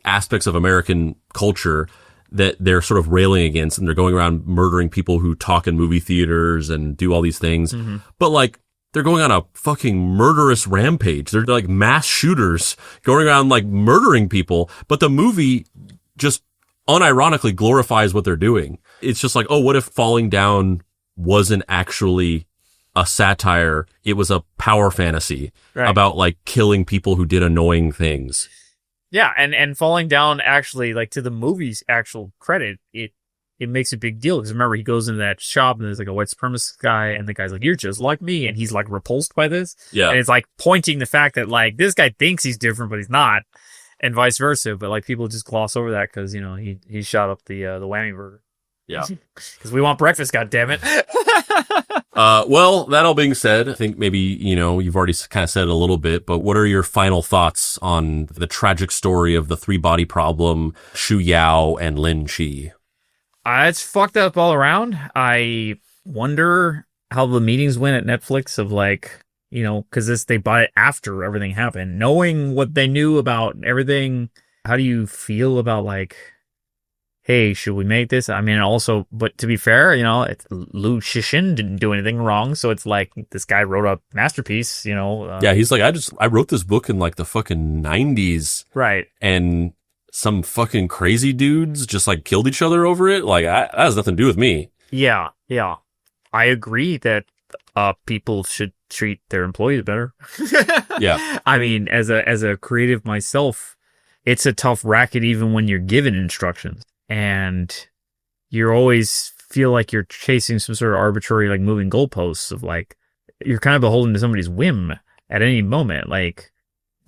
aspects of American culture that they're sort of railing against, and they're going around murdering people who talk in movie theaters and do all these things. Mm-hmm. But like, they're going on a fucking murderous rampage. They're like mass shooters going around like murdering people. But the movie just unironically glorifies what they're doing. It's just like, oh, what if Falling Down wasn't actually a satire? It was a power fantasy about like killing people who did annoying things. Yeah, and Falling Down actually, like, to the movie's actual credit, it makes a big deal. Because remember, he goes into that shop and there's like a white supremacist guy, and the guy's like, "You're just like me," and he's like repulsed by this. Yeah, and it's like pointing the fact that like this guy thinks he's different, but he's not, and vice versa. But like people just gloss over that because he shot up the whammy burger. Yeah, because we want breakfast. God damn it. Well, that all being said, I think maybe, you've already kind of said it a little bit, but what are your final thoughts on the tragic story of the three-body problem, Shu Yao and Lin Qi? It's fucked up all around. I wonder how the meetings went at Netflix of like, because they bought it after everything happened. Knowing what they knew about everything, how do you feel about like, hey, should we make this? I mean, also, but to be fair, Liu Cixin didn't do anything wrong, so it's like this guy wrote a masterpiece, Yeah, he's like, I wrote this book in like the fucking 90s. Right. And some fucking crazy dudes just like killed each other over it. Like, that has nothing to do with me. Yeah. I agree that people should treat their employees better. Yeah. I mean, as a creative myself, it's a tough racket even when you're given instructions. And you always feel like you're chasing some sort of arbitrary, like, moving goalposts of, like, you're kind of beholden to somebody's whim at any moment. Like,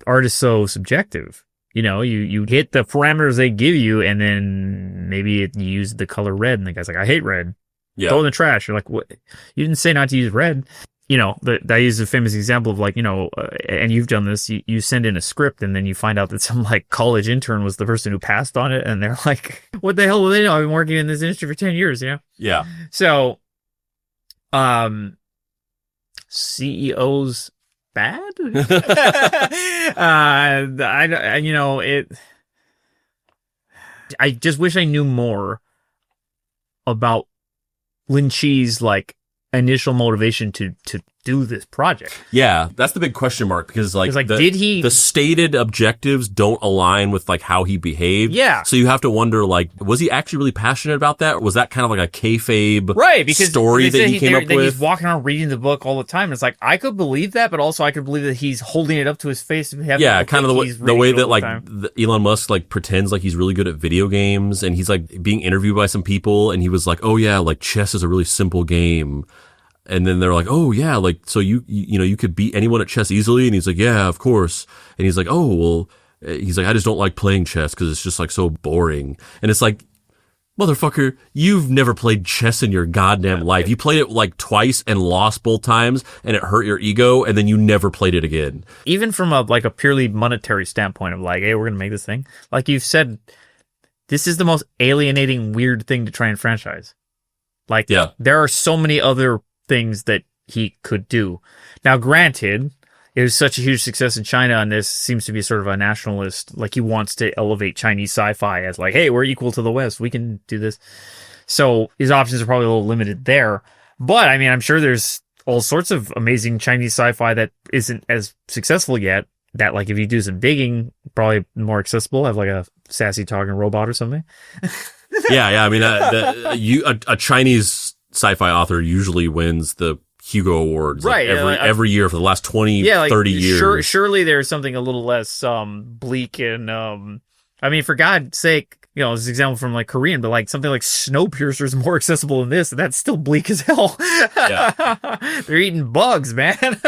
art is so subjective. You hit the parameters they give you, and then maybe you use the color red, and the guy's like, I hate red. Yeah. Throw it in the trash. You're like, what? You didn't say not to use red. I use a famous example of like, and you've done this, you send in a script and then you find out that some like college intern was the person who passed on it. And they're like, what the hell do they know? I've been working in this industry for 10 years, Yeah. So, CEOs bad? I just wish I knew more about Lin Qi's like initial motivation to do this project. Yeah, that's the big question mark because did he? The stated objectives don't align with like how he behaved. Yeah. So you have to wonder like, was he actually really passionate about that? Or was that kind of like a kayfabe because story that he came up with? He's walking around reading the book all the time. It's like I could believe that, but also I could believe that he's holding it up to his face. Yeah, kind of the way that like Elon Musk like pretends like he's really good at video games, and he's like being interviewed by some people, and he was like, "Oh yeah, like chess is a really simple game." And then they're like, oh, yeah, like, so you could beat anyone at chess easily? And he's like, yeah, of course. And he's like, oh, well, he's like, I just don't like playing chess because it's just like so boring. And it's like, motherfucker, you've never played chess in your goddamn life. You played it like twice and lost both times, and it hurt your ego, and then you never played it again. Even from a purely monetary standpoint of like, hey, we're gonna make this thing. Like you've said, this is the most alienating, weird thing to try and franchise. Like, there are so many other things that he could do. Now, granted, it was such a huge success in China, and this seems to be sort of a nationalist, like he wants to elevate Chinese sci-fi as like, hey, we're equal to the West, we can do this. So his options are probably a little limited there. But I mean, I'm sure there's all sorts of amazing Chinese sci-fi that isn't as successful yet, that like if you do some digging, probably more accessible, have like a sassy talking robot or something. I mean, a Chinese sci-fi author usually wins the Hugo Awards, right? Every year for the last 20, 30 years. Surely there's something a little less bleak and I mean, for God's sake, you know, this is an example from like Korean, but like something like Snowpiercer is more accessible than this, and that's still bleak as hell. Yeah. They're eating bugs, man.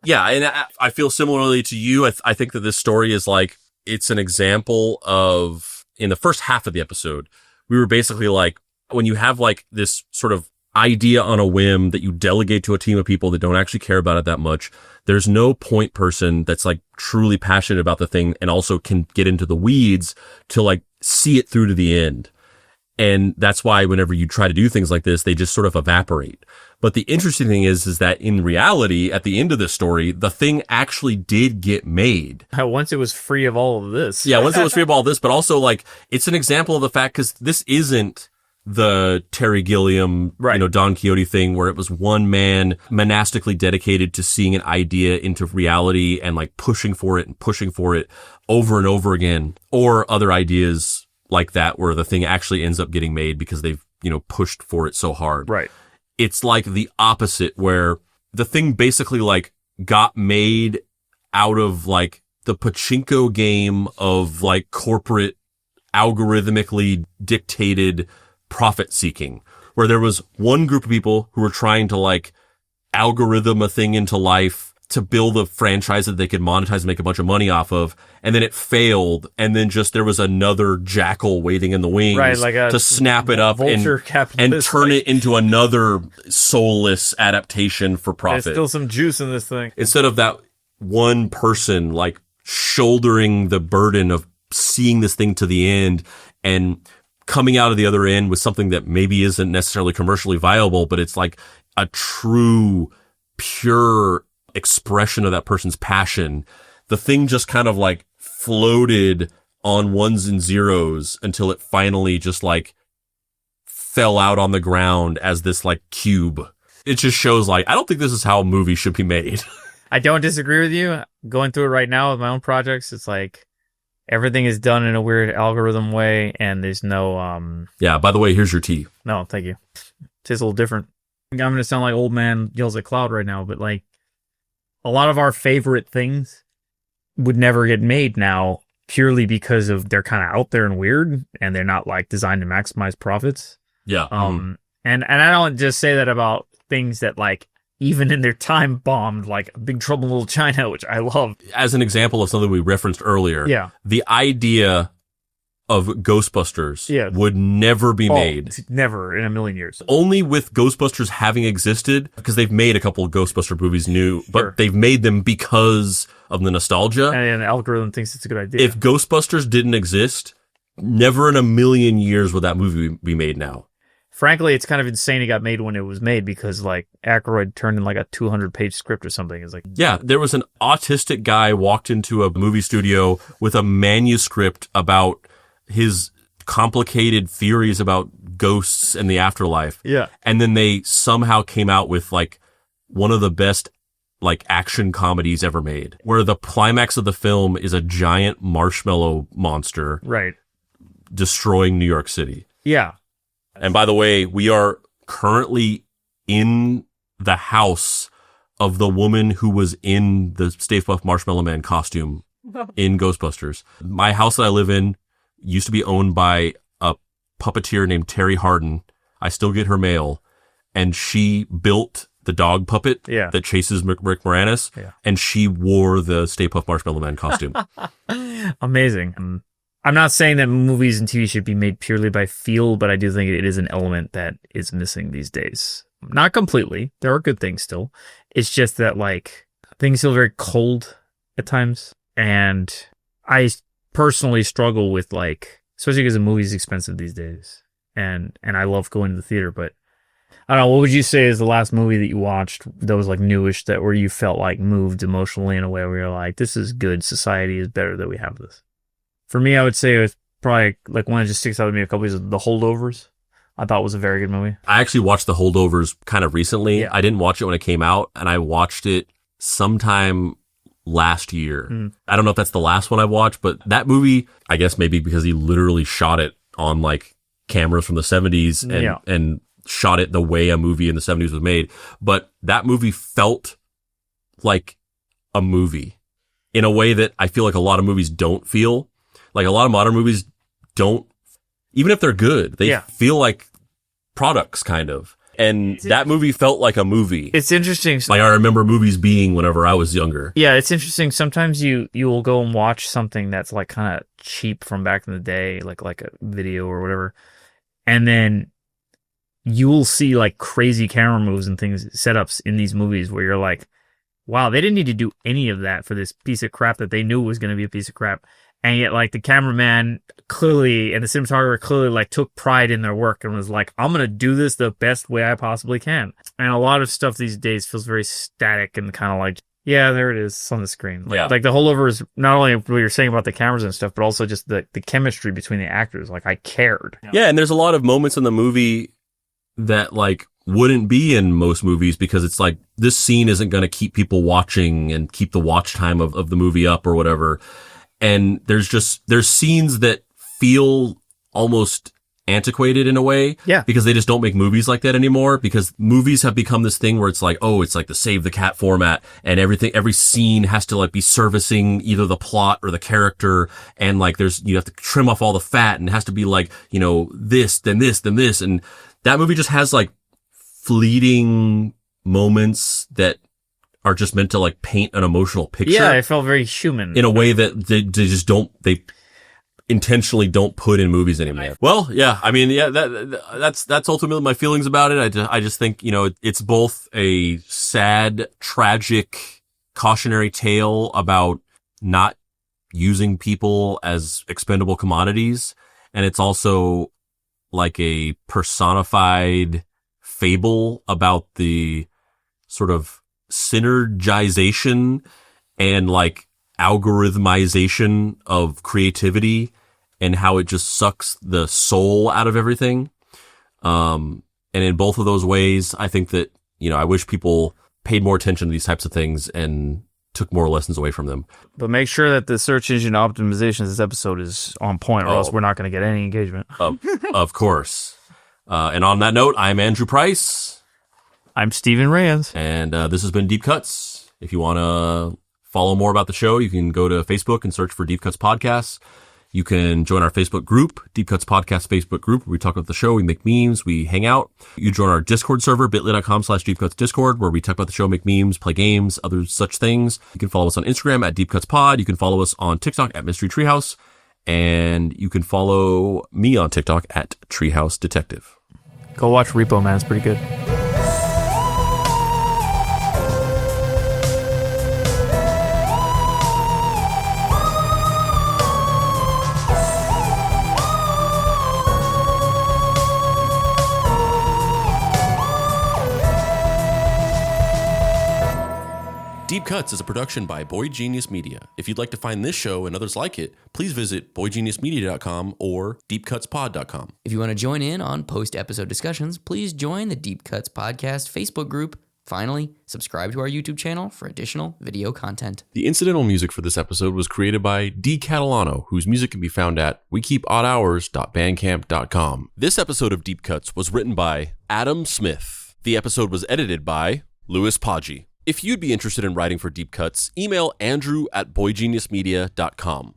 Yeah, and I feel similarly to you. I think that this story is like, it's an example of, in the first half of the episode, we were basically like, when you have like this sort of idea on a whim that you delegate to a team of people that don't actually care about it that much, there's no point person that's like truly passionate about the thing and also can get into the weeds to like see it through to the end. And that's why whenever you try to do things like this, they just sort of evaporate. But the interesting thing is that in reality, at the end of this story, the thing actually did get made. Once it was free of all of this. Yeah, once it was free of all this, but also like, it's an example of the fact, because this isn't the Terry Gilliam, right, Don Quixote thing where it was one man monastically dedicated to seeing an idea into reality and like pushing for it over and over again, or other ideas like that where the thing actually ends up getting made because they've, pushed for it so hard. Right. It's like the opposite, where the thing basically like got made out of like the pachinko game of like corporate algorithmically dictated profit seeking, where there was one group of people who were trying to like algorithm a thing into life to build a franchise that they could monetize and make a bunch of money off of, and then it failed, and then just there was another jackal waiting in the wings, right, like to snap it up and turn it into another soulless adaptation for profit. There's still some juice in this thing. Instead of that one person like shouldering the burden of seeing this thing to the end and coming out of the other end with something that maybe isn't necessarily commercially viable, but it's like a true, pure expression of that person's passion. The thing just kind of like floated on ones and zeros until it finally just like fell out on the ground as this like cube. It just shows like, I don't think this is how a movie should be made. I don't disagree with you. Going through it right now with my own projects, it's like, everything is done in a weird algorithm way, and there's no, Yeah, by the way, here's your tea. No, thank you. Tastes a little different. I'm going to sound like old man yells at cloud right now, but like, a lot of our favorite things would never get made now purely because of they're kind of out there and weird, and they're not like designed to maximize profits. Yeah. And I don't just say that about things that like, even in their time bombed, like Big Trouble in Little China, which I love. As an example of something we referenced earlier, yeah, the idea of Ghostbusters would never be made. Never in a million years. Only with Ghostbusters having existed, because they've made a couple of Ghostbuster movies new, but they've made them because of the nostalgia. And the algorithm thinks it's a good idea. If Ghostbusters didn't exist, never in a million years would that movie be made now. Frankly, it's kind of insane it got made when it was made, because like Aykroyd turned in like a 200-page script or something. It's like, yeah, there was an autistic guy walked into a movie studio with a manuscript about his complicated theories about ghosts and the afterlife. Yeah. And then they somehow came out with like one of the best like action comedies ever made, where the climax of the film is a giant marshmallow monster, right, destroying New York City. Yeah. And by the way, we are currently in the house of the woman who was in the Stay Puft Marshmallow Man costume in Ghostbusters. My house that I live in used to be owned by a puppeteer named Terry Harden. I still get her mail. And she built the dog puppet Yeah. that chases Rick Moranis, Yeah. and she wore the Stay Puft Marshmallow Man costume. Amazing. I'm not saying that movies and TV should be made purely by feel, but I do think it is an element that is missing these days. Not completely. There are good things still. It's just that like things feel very cold at times, and I personally struggle with like, especially because the movie's expensive these days, and I love going to the theater, but I don't know. What would you say is the last movie that you watched that was like newish, that where you felt like moved emotionally in a way where you're like, this is good. Society is better that we have this. For me, I would say it was probably like one that just sticks out to me a couple years. The Holdovers, I thought was a very good movie. I actually watched The Holdovers kind of recently. Yeah. I didn't watch it when it came out, and I watched it sometime last year. I don't know if that's the last one I watched, but that movie, I guess maybe because he literally shot it on like cameras from the 70s and shot it the way a movie in the 70s was made. But that movie felt like a movie in a way that I feel like a lot of movies don't feel. Like a lot of modern movies don't, even if they're good, they feel like products kind of. And that movie felt like a movie. It's interesting. Like I remember movies being whenever I was younger. Yeah, it's interesting. Sometimes you will go and watch something that's like kind of cheap from back in the day, like a video or whatever, and then you will see like crazy camera moves and things, setups in these movies where you're like, wow, they didn't need to do any of that for this piece of crap that they knew was going to be a piece of crap. And yet, like, the cameraman clearly and the cinematographer clearly, like, took pride in their work and was like, I'm going to do this the best way I possibly can. And a lot of stuff these days feels very static and kind of like, yeah, there it is. It's on the screen. Yeah. Like, the holdover is not only what you're saying about the cameras and stuff, but also just the chemistry between the actors. Like, I cared. Yeah, and there's a lot of moments in the movie that, like, wouldn't be in most movies because it's like, this scene isn't going to keep people watching and keep the watch time of the movie up or whatever. And there's scenes that feel almost antiquated in a way. Yeah. Because they just don't make movies like that anymore, because movies have become this thing where it's like, oh, it's like the save the cat format, and every scene has to like be servicing either the plot or the character. And like you have to trim off all the fat, and it has to be like, you know, this, then this, then this. And that movie just has like fleeting moments that are just meant to like paint an emotional picture. Yeah, it felt very human. In a way that they intentionally don't put in movies anymore. Well, yeah, I mean, yeah, that's ultimately my feelings about it. I just think, you know, it's both a sad, tragic, cautionary tale about not using people as expendable commodities, and it's also like a personified fable about the sort of synergization and like algorithmization of creativity and how it just sucks the soul out of everything. And in both of those ways, I think that, you know, I wish people paid more attention to these types of things and took more lessons away from them. But make sure that the search engine optimization of this episode is on point, or else we're not going to get any engagement. Of course. And on that note, I'm Andrew Price. I'm Steven Reyes. And this has been Deep Cuts. If you want to follow more about the show, you can go to Facebook and search for Deep Cuts Podcasts. You can join our Facebook group, Deep Cuts Podcast Facebook group, where we talk about the show, we make memes, we hang out. You join our Discord server, bit.ly.com/DeepCutsDiscord, where we talk about the show, make memes, play games, other such things. You can follow us on Instagram at Deep Cuts Pod. You can follow us on TikTok at Mystery Treehouse. And you can follow me on TikTok at Treehouse Detective. Go watch Repo Man. It's pretty good. Deep Cuts is a production by Boy Genius Media. If you'd like to find this show and others like it, please visit boygeniusmedia.com or deepcutspod.com. If you want to join in on post-episode discussions, please join the Deep Cuts Podcast Facebook group. Finally, subscribe to our YouTube channel for additional video content. The incidental music for this episode was created by D. Catalano, whose music can be found at wekeepoddhours.bandcamp.com. This episode of Deep Cuts was written by Adam Smith. The episode was edited by Louis Poggie. If you'd be interested in writing for Deep Cuts, email andrew@boygeniusmedia.com.